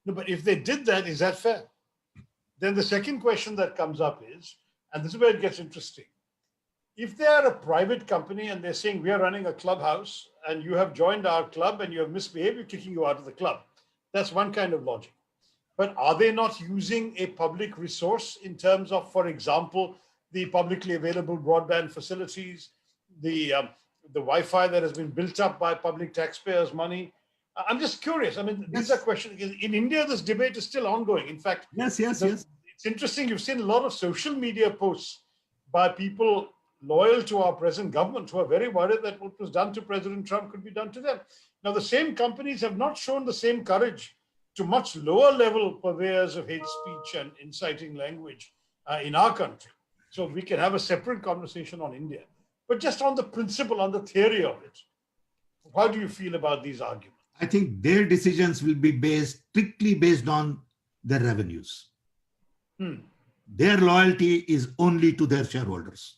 No, but if they did that, is that fair? Then the second question that comes up is, and this is where it gets interesting. If they are a private company and they're saying we are running a clubhouse and you have joined our club and you have misbehaved, we're kicking you out of the club. That's one kind of logic. But are they not using a public resource in terms of, for example, the publicly available broadband facilities, the Wi-Fi that has been built up by public taxpayers' money? I'm just curious. I mean, these are questions. In India, this debate is still ongoing. In fact, yes. It's interesting. You've seen a lot of social media posts by people loyal to our present government who are very worried that what was done to President Trump could be done to them. Now, the same companies have not shown the same courage to much lower level purveyors of hate speech and inciting language in our country. So we can have a separate conversation on India. But just on the principle, on the theory of it, how do you feel about these arguments? I think their decisions will be strictly based on their revenues. Their loyalty is only to their shareholders.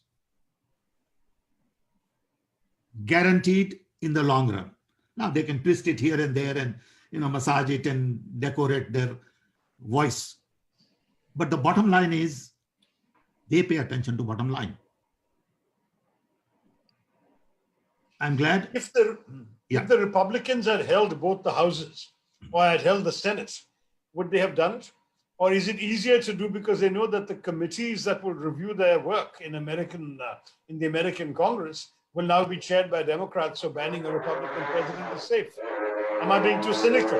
Guaranteed in the long run. Now they can twist it here and there and massage it and decorate their voice. But the bottom line is they pay attention to bottom line. I'm glad. If the Republicans had held both the houses or had held the Senate, would they have done it? Or is it easier to do because they know that the committees that will review their work in the American Congress will now be chaired by Democrats, so banning a Republican president is safe? Am I being too cynical?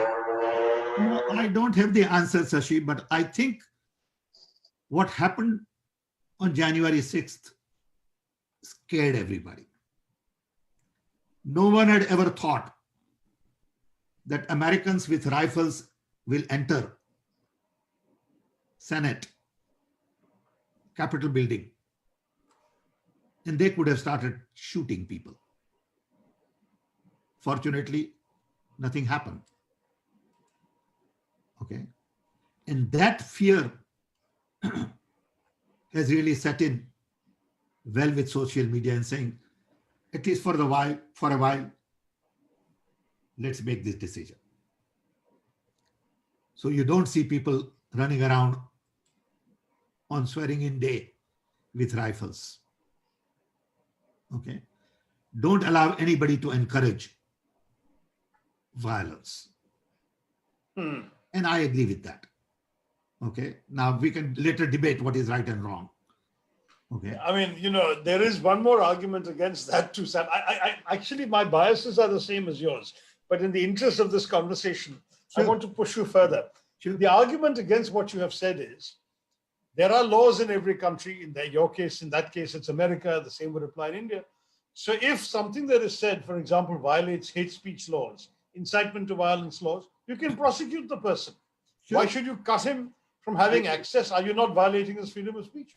No, I don't have the answer, Shashi, but I think what happened on January 6th scared everybody. No one had ever thought that Americans with rifles will enter Senate, Capitol building, and they could have started shooting people. Fortunately, nothing happened. Okay. And that fear has really set in well with social media and saying, at least for a while, let's make this decision. So you don't see people running around on swearing in day with rifles. Okay. Don't allow anybody to encourage violence. And I agree with that. Okay. Now we can later debate what is right and wrong. Okay. I mean, there is one more argument against that too, Sam. I actually, my biases are the same as yours, but in the interest of this conversation, I want to push you further. Sure. The argument against what you have said is There are laws in every country. In your case, in that case, it's America. The same would apply in India. So if something that is said, for example, violates hate speech laws, incitement to violence laws, you can prosecute the person. Sure. Why should you cut him from having access? Are you not violating his freedom of speech?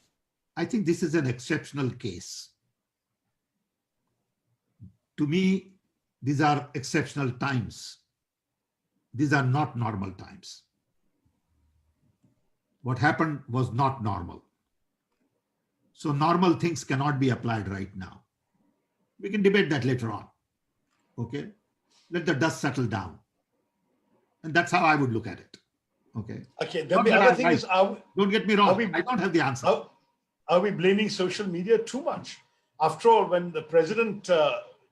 I think this is an exceptional case. To me, these are exceptional times. These are not normal times. What happened was not normal. So normal things cannot be applied right now. We can debate that later on. Okay? Let the dust settle down. And that's how I would look at it. Okay. Okay. Then the other thing is, don't get me wrong. I don't have the answer. Are we blaming social media too much? After all, when the president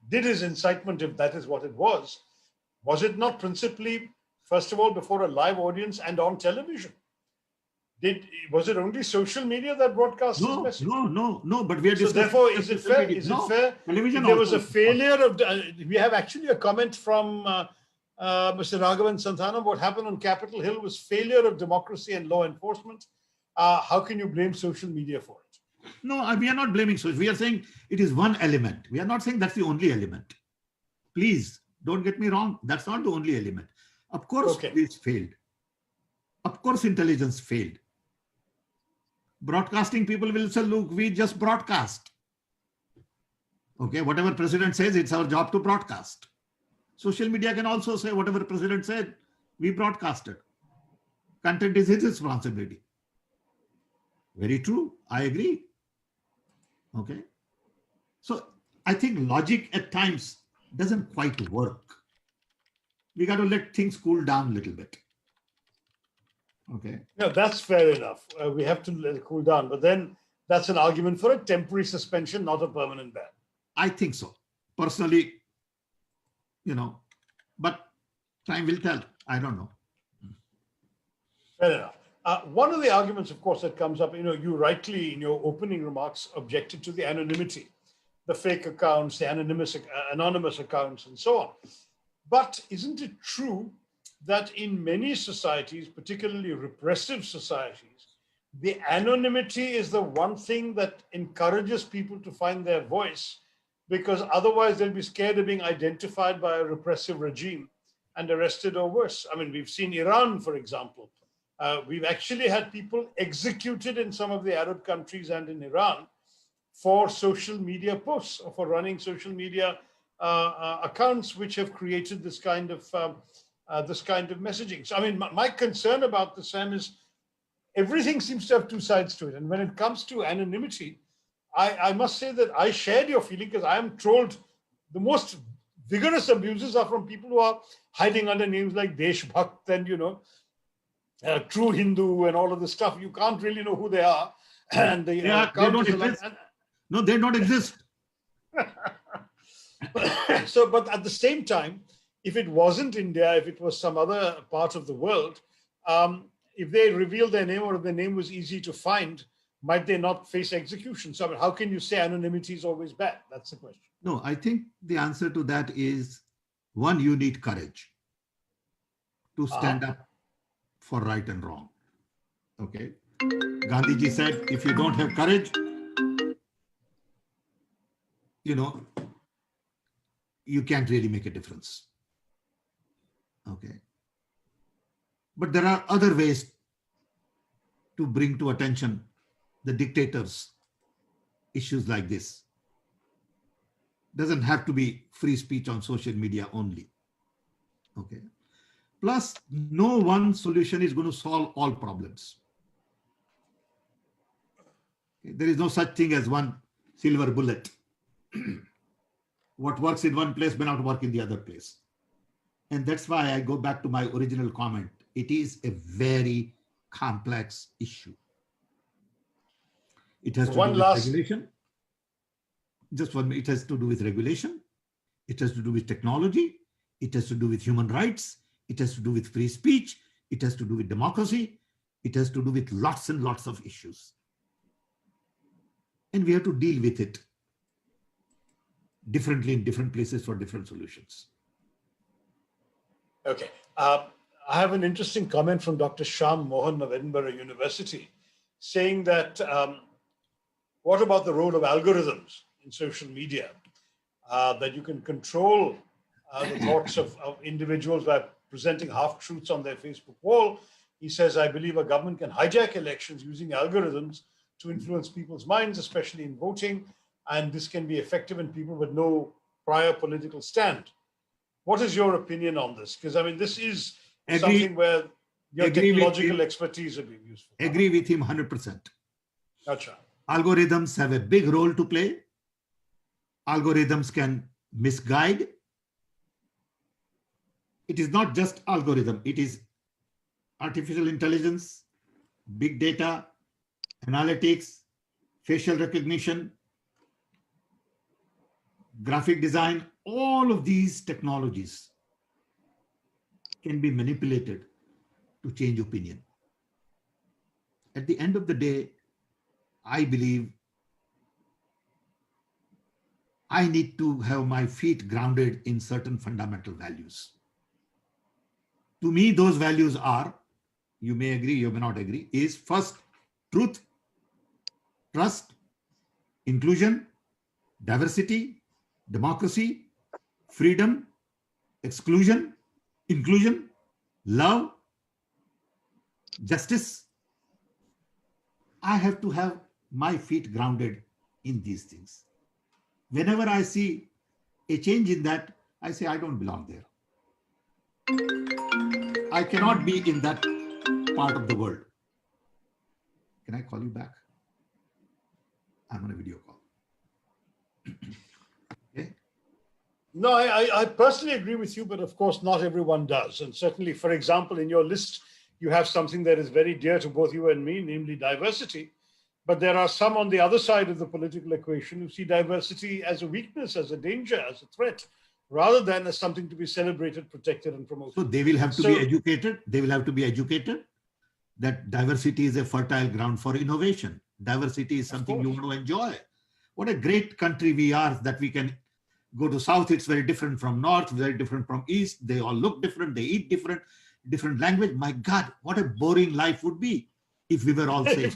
did his incitement, if that is what it was it not principally, first of all, before a live audience and on television? Was it only social media that broadcast his message? No. But we are discussing. So therefore, is it fair? Is it fair? Television there was a failure of. We have actually a comment from Mr. Raghavan Santhanam. What happened on Capitol Hill was failure of democracy and law enforcement. How can you blame social media for it? No, we are not blaming social. We are saying it is one element. We are not saying that's the only element. Please don't get me wrong. That's not the only element. Of course, police failed. Of course, intelligence failed. Broadcasting people will say, look, we just broadcast. Okay, whatever president says, it's our job to broadcast. Social media can also say whatever president said, we broadcasted. Content is his responsibility. Very true. I agree. Okay. So I think logic at times doesn't quite work. We got to let things cool down a little bit. Okay. No, that's fair enough. We have to let it cool down, but then that's an argument for a temporary suspension, not a permanent ban. I think so. Personally, but time will tell. I don't know. Fair enough. One of the arguments, of course, that comes up, you rightly in your opening remarks objected to the anonymity, the fake accounts, the anonymous accounts, and so on. But isn't it true that in many societies, particularly repressive societies, the anonymity is the one thing that encourages people to find their voice, because otherwise they'll be scared of being identified by a repressive regime and arrested or worse? I mean, we've seen Iran, for example. We've actually had people executed in some of the Arab countries and in Iran for social media posts or for running social media accounts which have created this kind of messaging. So, I mean, my concern about this, Sam, is everything seems to have two sides to it. And when it comes to anonymity, I must say that I shared your feeling, because I am trolled. The most vigorous abuses are from people who are hiding under names like Deshbhakt and, True Hindu and all of this stuff. You can't really know who they are. And they don't exist. No, they don't exist. So, but at the same time, if it wasn't India, if it was some other part of the world, if they revealed their name or if their name was easy to find, might they not face execution? So, I mean, how can you say anonymity is always bad? That's the question. No, I think the answer to that is, one, you need courage to stand up for right and wrong. Okay. Gandhiji said, if you don't have courage, you can't really make a difference. Okay. But there are other ways to bring to attention the dictators issues like this. Doesn't have to be free speech on social media only. Okay. Plus, no one solution is going to solve all problems. Okay. There is no such thing as one silver bullet. What works in one place may not work in the other place. And that's why I go back to my original comment. It is a very complex issue. It has to do with regulation. It has to do with regulation. It has to do with technology. It has to do with human rights. It has to do with free speech. It has to do with democracy. It has to do with lots and lots of issues. And we have to deal with it differently in different places for different solutions. Okay. I have an interesting comment from Dr. Shyam Mohan of Edinburgh University. saying that what about the role of algorithms in social media? That you can control the thoughts of individuals by presenting half-truths on their Facebook wall. He says, I believe a government can hijack elections using algorithms to influence people's minds, especially in voting, and this can be effective in people with no prior political stand. What is your opinion on this? Because, I mean, this is something where your technological expertise would be useful. Agree with him 100%. Gotcha. Algorithms have a big role to play. Algorithms can misguide. It is not just algorithm. It is artificial intelligence, big data, analytics, facial recognition, graphic design. All of these technologies can be manipulated to change opinion. At the end of the day, I believe I need to have my feet grounded in certain fundamental values. To me, those values are, you may agree, you may not agree, is first, truth, trust, inclusion, diversity, democracy, freedom, exclusion, inclusion, love, justice. I have to have my feet grounded in these things. Whenever I see a change in that, I say, I don't belong there. I cannot be in that part of the world. Can I call you back? I'm on a video call. Okay. No, I personally agree with you, but of course, not everyone does. And certainly, for example, in your list, you have something that is very dear to both you and me, namely diversity. But there are some on the other side of the political equation who see diversity as a weakness, as a danger, as a threat, rather than as something to be celebrated, protected, and promoted. So they will have to be educated. They will have to be educated that diversity is a fertile ground for innovation. Diversity is something you want to enjoy. What a great country we are that we can go to South. It's very different from North, very different from East. They all look different. They eat different, different language. My God, what a boring life would be if we were all same.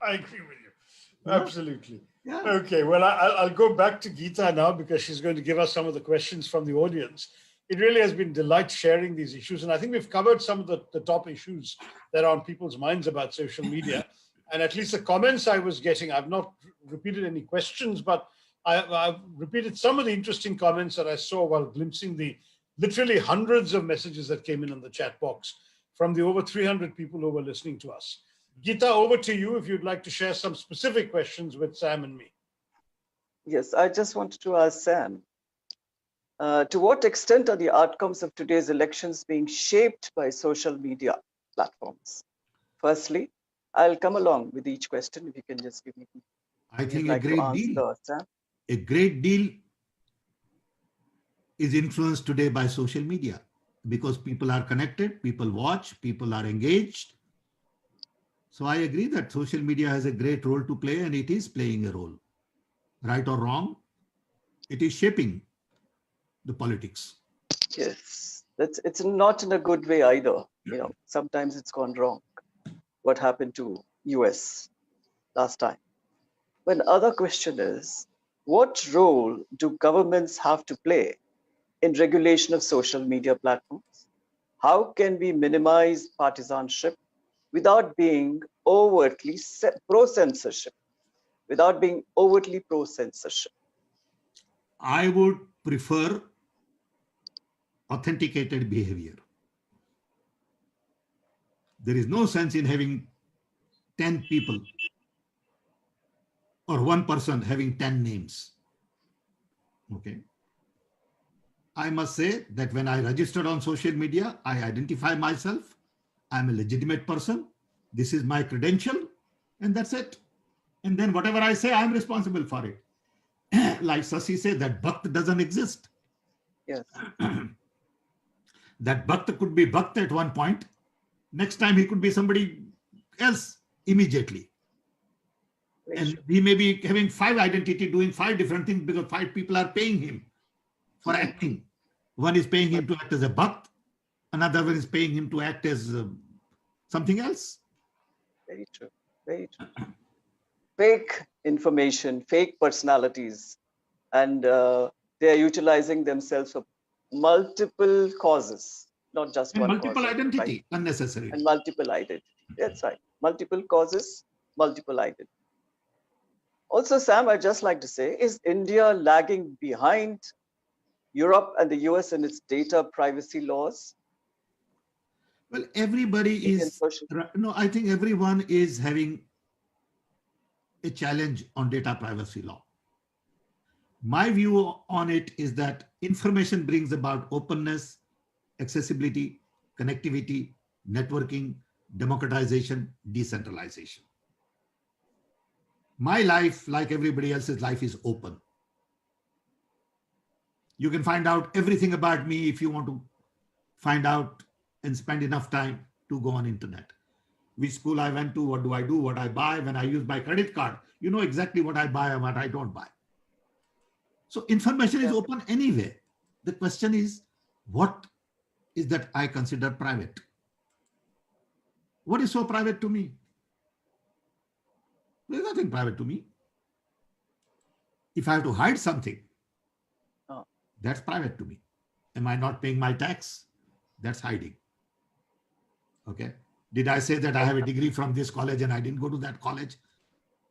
I agree with you. Absolutely. Yeah. Okay, well, I'll go back to Geeta now because she's going to give us some of the questions from the audience. It really has been a delight sharing these issues. And I think we've covered some of the top issues that are on people's minds about social media. And at least the comments I was getting, I've not repeated any questions, but I've repeated some of the interesting comments that I saw while glimpsing the literally hundreds of messages that came in the chat box from the over 300 people who were listening to us. Geeta, over to you if you'd like to share some specific questions with Sam and me. Yes, I just wanted to ask Sam, to what extent are the outcomes of today's elections being shaped by social media platforms? Firstly, I'll come along with each question if you can just give me. I think a great deal. Sam. A great deal is influenced today by social media because people are connected, people watch, people are engaged. So I agree that social media has a great role to play and it is playing a role. Right or wrong, it is shaping the politics. Yes, it's not in a good way either. You know, sometimes it's gone wrong. What happened to US last time? But other question is, what role do governments have to play in regulation of social media platforms? How can we minimize partisanship without being overtly pro-censorship? Without being overtly pro-censorship? I would prefer authenticated behavior. There is no sense in having 10 people or one person having 10 names. Okay. I must say that when I registered on social media, I identify myself. I'm a legitimate person. This is my credential, and that's it. And then whatever I say, I'm responsible for it. Like Shashi said, that bhakt doesn't exist. Yes. That bhakt could be bhakt at one point. Next time he could be somebody else immediately. And he may be having 5 identities, doing 5 different things because 5 people are paying him for acting. One is paying him to act as a bhakt. Another one is paying him to act as something else. Very true. Right. Fake information, fake personalities, and they are utilizing themselves for multiple causes, not just And one cause, multiple right? identity And unnecessarily. multiple identity. That's right. Multiple causes, multiple identity. Also, Sam, I'd just like to say, is India lagging behind Europe and the US in its data privacy laws? Well, everybody Indian is, social. no, I think everyone is having a challenge on data privacy law. My view on it is that information brings about openness, accessibility, connectivity, networking, democratization, decentralization. My life, like everybody else's life, is open. You can find out everything about me if you want to find out and spend enough time to go on internet. Which school I went to, what do I do, what I buy, when I use my credit card. You know exactly what I buy and what I don't buy. So information is Yeah, open anyway. The question is, what is that I consider private? What is so private to me? There's nothing private to me. If I have to hide something, oh, that's private to me. Am I not paying my tax? That's hiding. Okay. Did I say that I have a degree from this college and I didn't go to that college?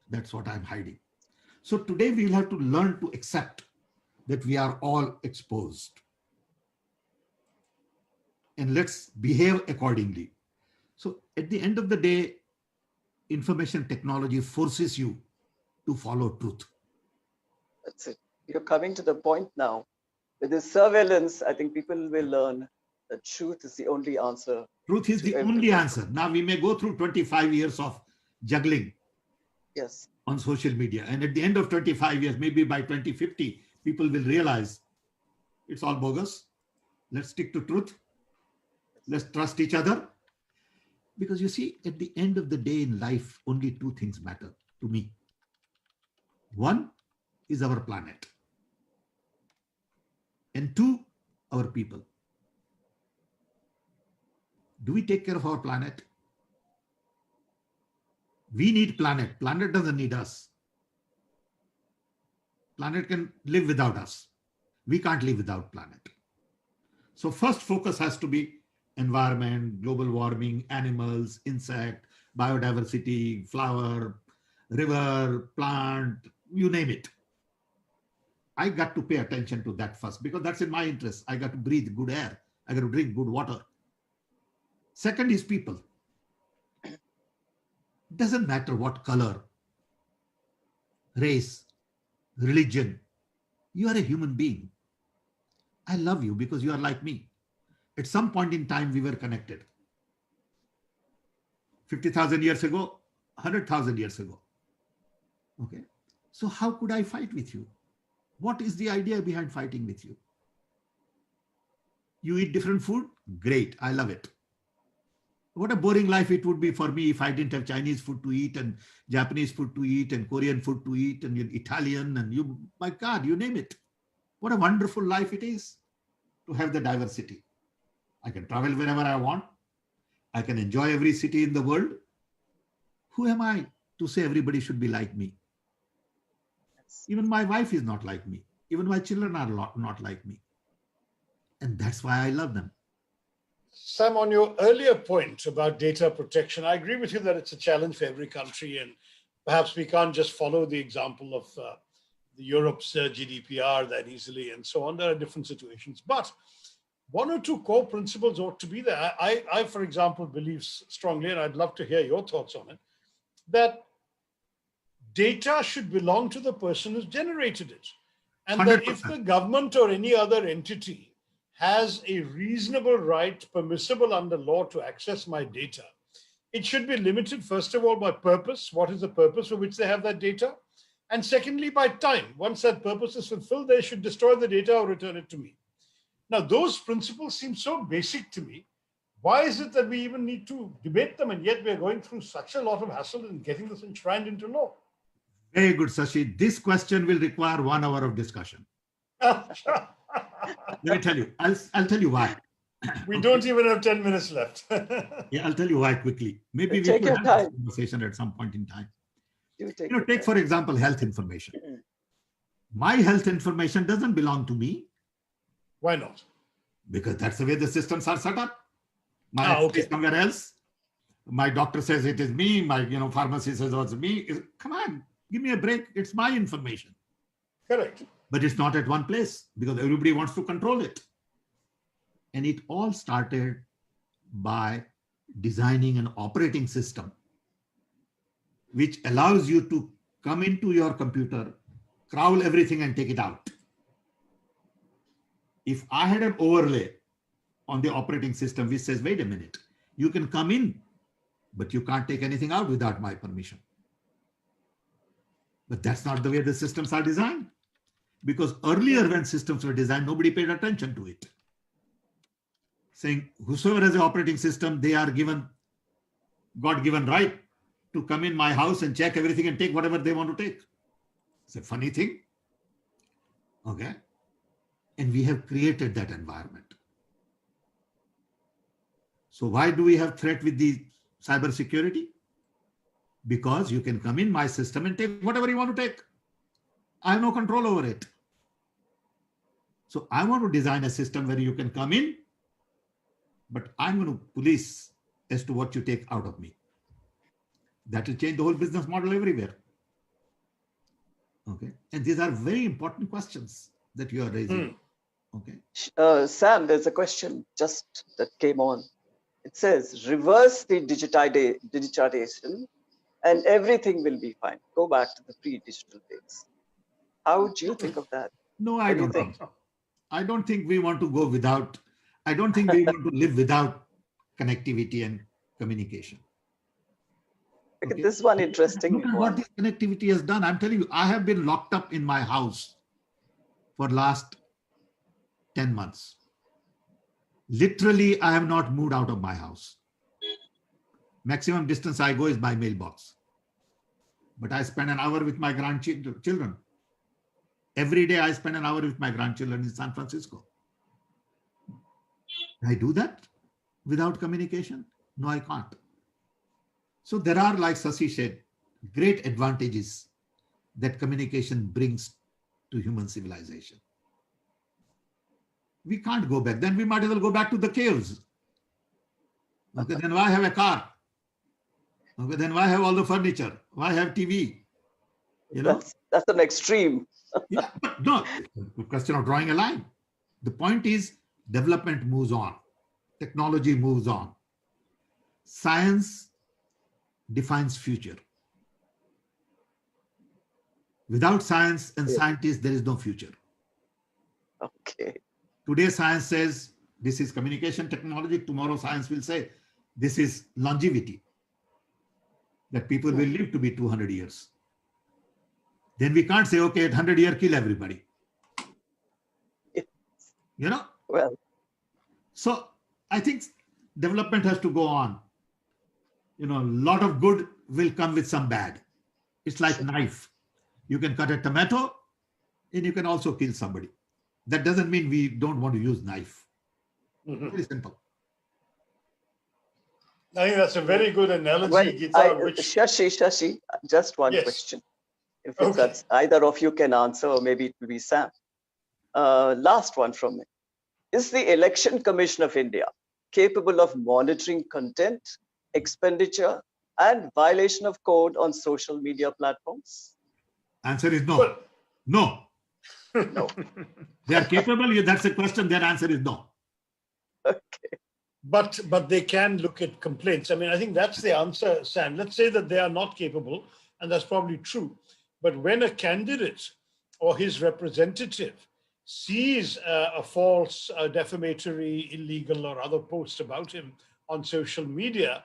That's what I'm hiding. So today we'll have to learn to accept that we are all exposed. And let's behave accordingly. So at the end of the day, information technology forces you to follow truth. that's it. You're coming to the point now. With this surveillance, I think people will learn that truth is the only answer Truth is to the every only problem. answer. Now we may go through 25 years of juggling Yes. on social media. And at the end of 25 years, maybe by 2050, people will realize it's all bogus. Let's stick to truth. Let's trust each other. Because you see, at the end of the day in life, only two things matter to me. One is our planet. And two, our people. Do we take care of our planet? We need planet. Planet doesn't need us. Planet can live without us. We can't live without planet. So first focus has to be environment, global warming, animals, insect, biodiversity, flower, river, plant, you name it. I got to pay attention to that first because that's in my interest. I got to breathe good air. I got to drink good water. Second is people. It doesn't matter what color, race, religion. You are a human being. I love you because you are like me. At some point in time, we were connected. 50,000 years ago, 100,000 years ago. Okay. So how could I fight with you? What is the idea behind fighting with you? You eat different food? Great. I love it. What a boring life it would be for me if I didn't have Chinese food to eat and Japanese food to eat and Korean food to eat and Italian and you, my God, you name it. What a wonderful life it is to have the diversity. I can travel wherever I want. I can enjoy every city in the world. Who am I to say everybody should be like me? Yes. Even my wife is not like me. Even my children are not like me. And that's why I love them. Sam, on your earlier point about data protection, I agree with you that it's a challenge for every country, and perhaps we can't just follow the example of the Europe's GDPR that easily and so on. There are different situations, but one or two core principles ought to be there. I, for example, believe strongly, and I'd love to hear your thoughts on it, that data should belong to the person who's generated it. And that if 100%. the government or any other entity has a reasonable right, permissible under law to access my data, it should be limited, first of all, by purpose. What is the purpose for which they have that data? And secondly, by time. Once that purpose is fulfilled, they should destroy the data or return it to me. Now, those principles seem so basic to me. Why is it that we even need to debate them? And yet we're going through such a lot of hassle in getting this enshrined into law. Very good, Shashi. This question will require 1 hour of discussion. Let me tell you. I'll tell you why. We don't even have 10 minutes left. Yeah, I'll tell you why quickly. Maybe we Take could your have this time. conversation at some point in time. Do take You know, your take, time. for example, health information. My health information doesn't belong to me Why not? because that's the way the systems are set up. My Okay. is somewhere else. My doctor says it is me. My pharmacy says it's me. Come on, give me a break. It's my information. Correct. But it's not at one place because everybody wants to control it. And it all started by designing an operating system which allows you to come into your computer, crawl everything and take it out. If I had an overlay on the operating system which says, wait a minute, you can come in, but you can't take anything out without my permission. But that's not the way the systems are designed. Because earlier when systems were designed, nobody paid attention to it. Saying whosoever has an operating system, they are given God-given right to come in my house and check everything and take whatever they want to take. It's a funny thing. Okay. And we have created that environment. So why do we have threat with the cybersecurity? Because you can come in my system and take whatever you want to take. I have no control over it. So I want to design a system where you can come in, but I'm going to police as to what you take out of me. That will change the whole business model everywhere. Okay. And these are very important questions that you are raising. Okay. Sam, there's a question just that came on. It says, reverse the digitization and everything will be fine. Go back to the pre-digital days. How do you think of that? No, I don't think so. I don't think we want to go without, I don't think we want to live without connectivity and communication. Okay. This one interesting. Look at what this connectivity has done. I'm telling you, I have been locked up in my house for last 10 months. Literally, I have not moved out of my house. Maximum distance I go is my mailbox. But I spend an hour with my grandchildren. Every day I spend an hour with my grandchildren in San Francisco. Can I do that without communication? No, I can't. So there are, like Shashi said, great advantages that communication brings to human civilization. We can't go back. Then we might as well go back to the caves. Okay, then why have a car? Okay, then why have all the furniture? Why have TV? You know? That's an extreme. Yeah, but no, it's a question of drawing a line. The point is development moves on. Technology moves on. Science defines future. Without science and scientists, there is no future. Okay. Today, science says this is communication technology. Tomorrow, science will say this is longevity, that people will live to be 200 years. Then we can't say, okay, at 100 years, kill everybody. You know? Well. So I think development has to go on. You know, a lot of good will come with some bad. It's like knife. You can cut a tomato and you can also kill somebody. That doesn't mean we don't want to use knife. Very simple. I think that's a very good analogy, Gita. Shashi, just one question. If it's that's either of you can answer, or maybe it will be Sam. Last one from me. Is the Election Commission of India capable of monitoring content, expenditure, and violation of code on social media platforms? Answer is no. No. No. They are capable. That's the question. Their answer is no. Okay. But they can look at complaints. I mean, I think that's the answer, Sam. Let's say that they are not capable, and that's probably true. But when a candidate or his representative sees a false, defamatory, illegal, or other post about him on social media,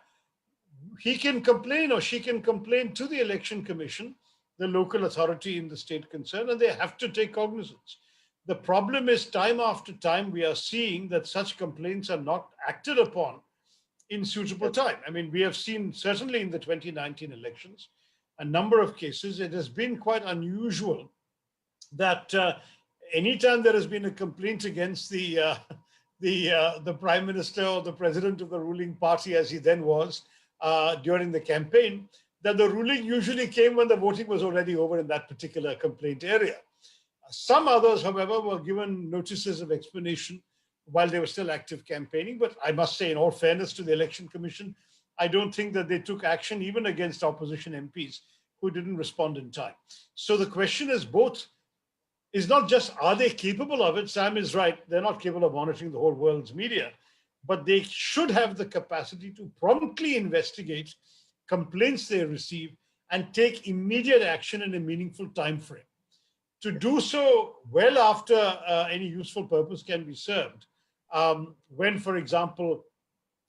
he can complain or she can complain to the Election Commission, the local authority in the state concerned, and they have to take cognizance. The problem is time after time, we are seeing that such complaints are not acted upon in suitable time. I mean, we have seen certainly in the 2019 elections, a number of cases, it has been quite unusual that anytime there has been a complaint against the the prime minister or the president of the ruling party, as he then was, during the campaign, that the ruling usually came when the voting was already over in that particular complaint area. Some others, however, were given notices of explanation while they were still active campaigning. But I must say, in all fairness to the Election Commission, I don't think that they took action even against opposition MPs who didn't respond in time. So the question is not just, are they capable of it? Sam is right. They're not capable of monitoring the whole world's media, but they should have the capacity to promptly investigate complaints they receive and take immediate action in a meaningful time frame. To do so well after any useful purpose can be served. When, for example,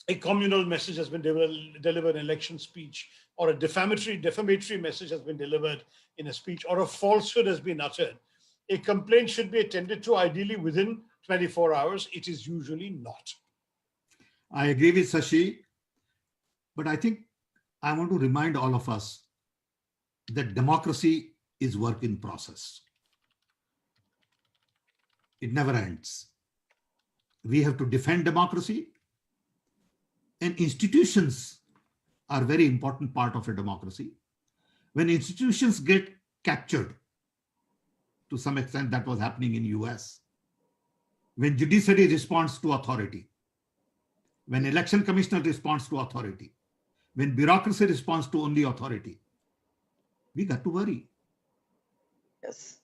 a communal message has been delivered in an election speech, or a defamatory message has been delivered in a speech, or a falsehood has been uttered, a complaint should be attended to ideally within 24 hours. It is usually not. I agree with Shashi, but I think I want to remind all of us that democracy is work in process. It never ends. We have to defend democracy, and institutions are a very important part of a democracy. When institutions get captured, to some extent that was happening in US, when judiciary responds to authority, when election commissioner responds to authority, when bureaucracy responds to only authority, we got to worry. Yes.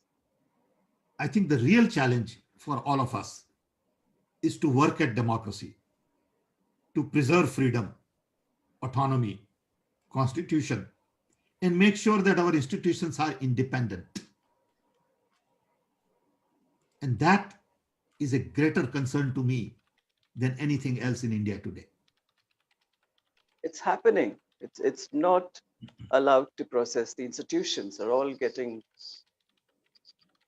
I think the real challenge for all of us is to work at democracy, to preserve freedom, autonomy, constitution, and make sure that our institutions are independent. And that is a greater concern to me than anything else in India today. It's happening. It's not allowed to process. The institutions are all getting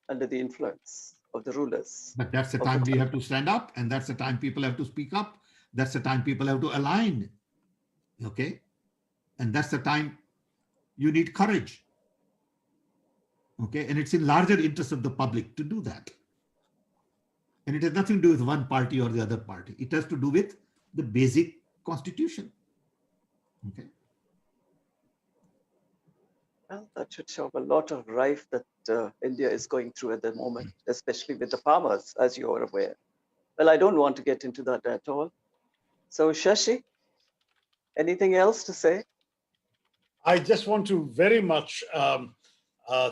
under the influence of the rulers. But that's the time we have to stand up, and that's the time people have to speak up. That's the time people have to align. Okay? And that's the time you need courage. Okay? And it's in larger interest of the public to do that. And it has nothing to do with one party or the other party. It has to do with the basic constitution. Okay. Well, that should show a lot of rife that India is going through at the moment, especially with the farmers, as you are aware. Well, I don't want to get into that at all. So, Shashi, anything else to say? I just want to very much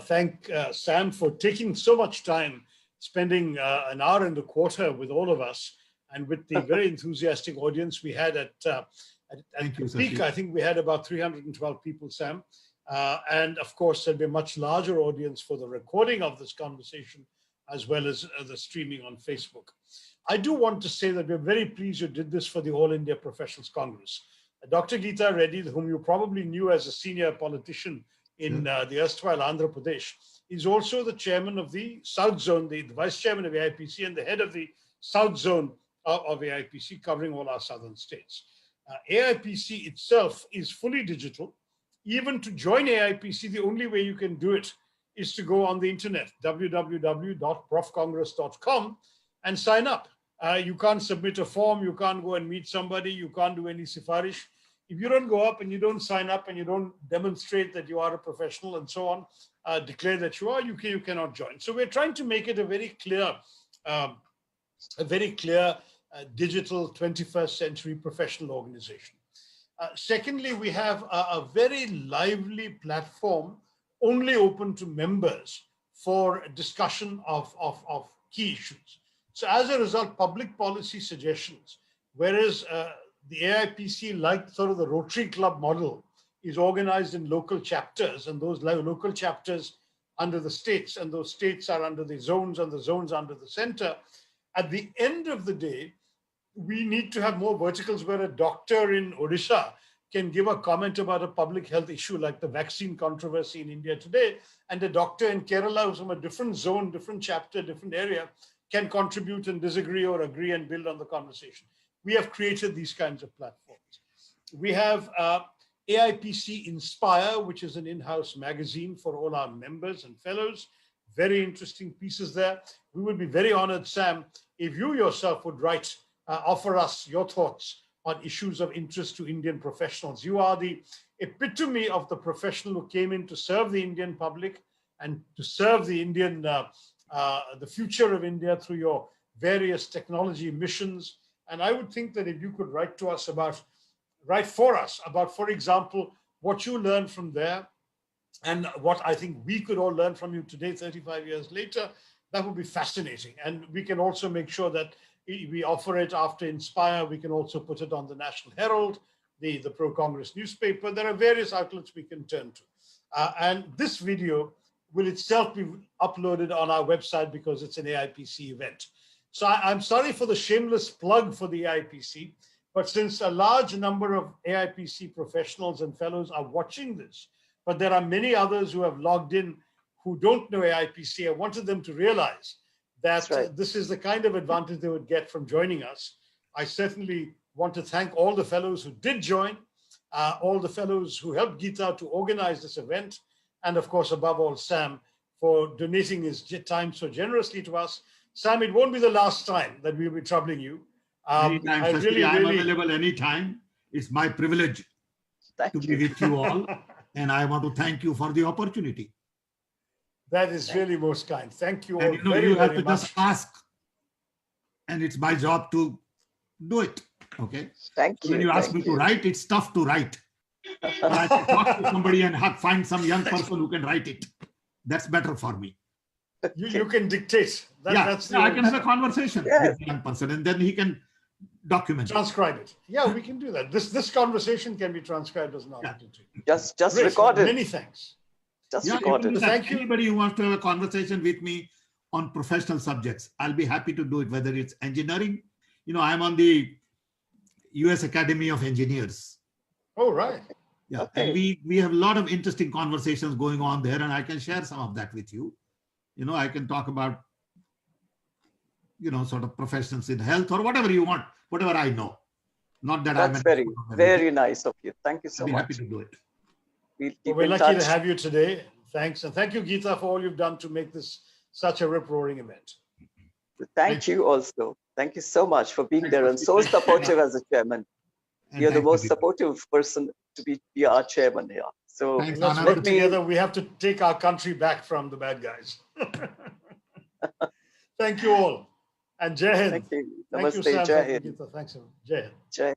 thank Sam for taking so much time, spending an hour and a quarter with all of us, and with the very enthusiastic audience we had at the peak. I think we had about 312 people, Sam. And of course, there'll be a much larger audience for the recording of this conversation, as well as the streaming on Facebook. I do want to say that we're very pleased you did this for the All India Professionals Congress. Dr. Geeta Reddy, whom you probably knew as a senior politician in the erstwhile Andhra Pradesh, is also the chairman of the South Zone, the vice chairman of AIPC, and the head of the South Zone of AIPC, covering all our southern states. AIPC itself is fully digital. Even to join AIPC, the only way you can do it is to go on the internet, www.profcongress.com, and sign up. You can't submit a form, you can't go and meet somebody, you can't do any sifarish. If you don't go up and you don't sign up and you don't demonstrate that you are a professional and so on, declare that you are, you cannot join. So we're trying to make it a very clear digital 21st century professional organization. Secondly, we have a very lively platform only open to members for discussion of key issues. So as a result, public policy suggestions, whereas the AIPC, like sort of the Rotary Club model, is organized in local chapters, and those local chapters under the states, and those states are under the zones, and the zones under the center. At the end of the day, we need to have more verticals where a doctor in Odisha can give a comment about a public health issue like the vaccine controversy in India today, and a doctor in Kerala who's from a different zone, different chapter, different area can contribute and disagree or agree and build on the conversation. We have created these kinds of platforms. We have AIPC Inspire, which is an in-house magazine for all our members and fellows. Very interesting pieces there. We would be very honored, Sam, if you yourself would write offer us your thoughts on issues of interest to Indian professionals. You are the epitome of the professional who came in to serve the Indian public and to serve the the future of India through your various technology missions. And I would think that if you could write for us about, for example, what you learned from there and what I think we could all learn from you today, 35 years later, that would be fascinating. And we can also make sure that we offer it after Inspire. We can also put it on the National Herald, the pro-Congress newspaper. There are various outlets we can turn to. And this video will itself be uploaded on our website because it's an AIPC event. So I'm sorry for the shameless plug for the AIPC, but since a large number of AIPC professionals and fellows are watching this, but there are many others who have logged in who don't know AIPC, I wanted them to realize that this is the kind of advantage they would get from joining us. I certainly want to thank all the fellows who did join, all the fellows who helped Geeta to organize this event, and of course, above all, Sam, for donating his time so generously to us. Sam, it won't be the last time that we'll be troubling you. Anytime, I'm available anytime. It's my privilege to be with you all, and I want to thank you for the opportunity. That is really most kind. Thank you all and you have to just ask, and it's my job to do it. Okay. Thank you. When you ask me to write, it's tough to write. But I can talk to somebody and find some young person who can write it. That's better for me. You can dictate. I can have a conversation with the young person, and then he can document transcribe it. Yeah, we can do that. This conversation can be transcribed as an article too. Just record it. Many thanks. Just record it. Thank you. Anybody who wants to have a conversation with me on professional subjects, I'll be happy to do it, whether it's engineering. I'm on the US Academy of Engineers. Oh, right. Yeah. Okay. And we have a lot of interesting conversations going on there, and I can share some of that with you. I can talk about, sort of professions in health or whatever you want, whatever I know. Not that That's very, very nice of you. Thank you so much. I'll be happy to do it. We're lucky to have you today. Thanks. And thank you, Geeta, for all you've done to make this such a rip-roaring event. Thank you also. Thank you so much for being there and so supportive as a chairman. You're the most supportive person to be our chairman here. So let's work together. We have to take our country back from the bad guys. Thank you all. And Jai Hind. Thank you. Thank you, Namaste. Sam. Jai Hind. Thanks, Jai Hind. Jai Hind.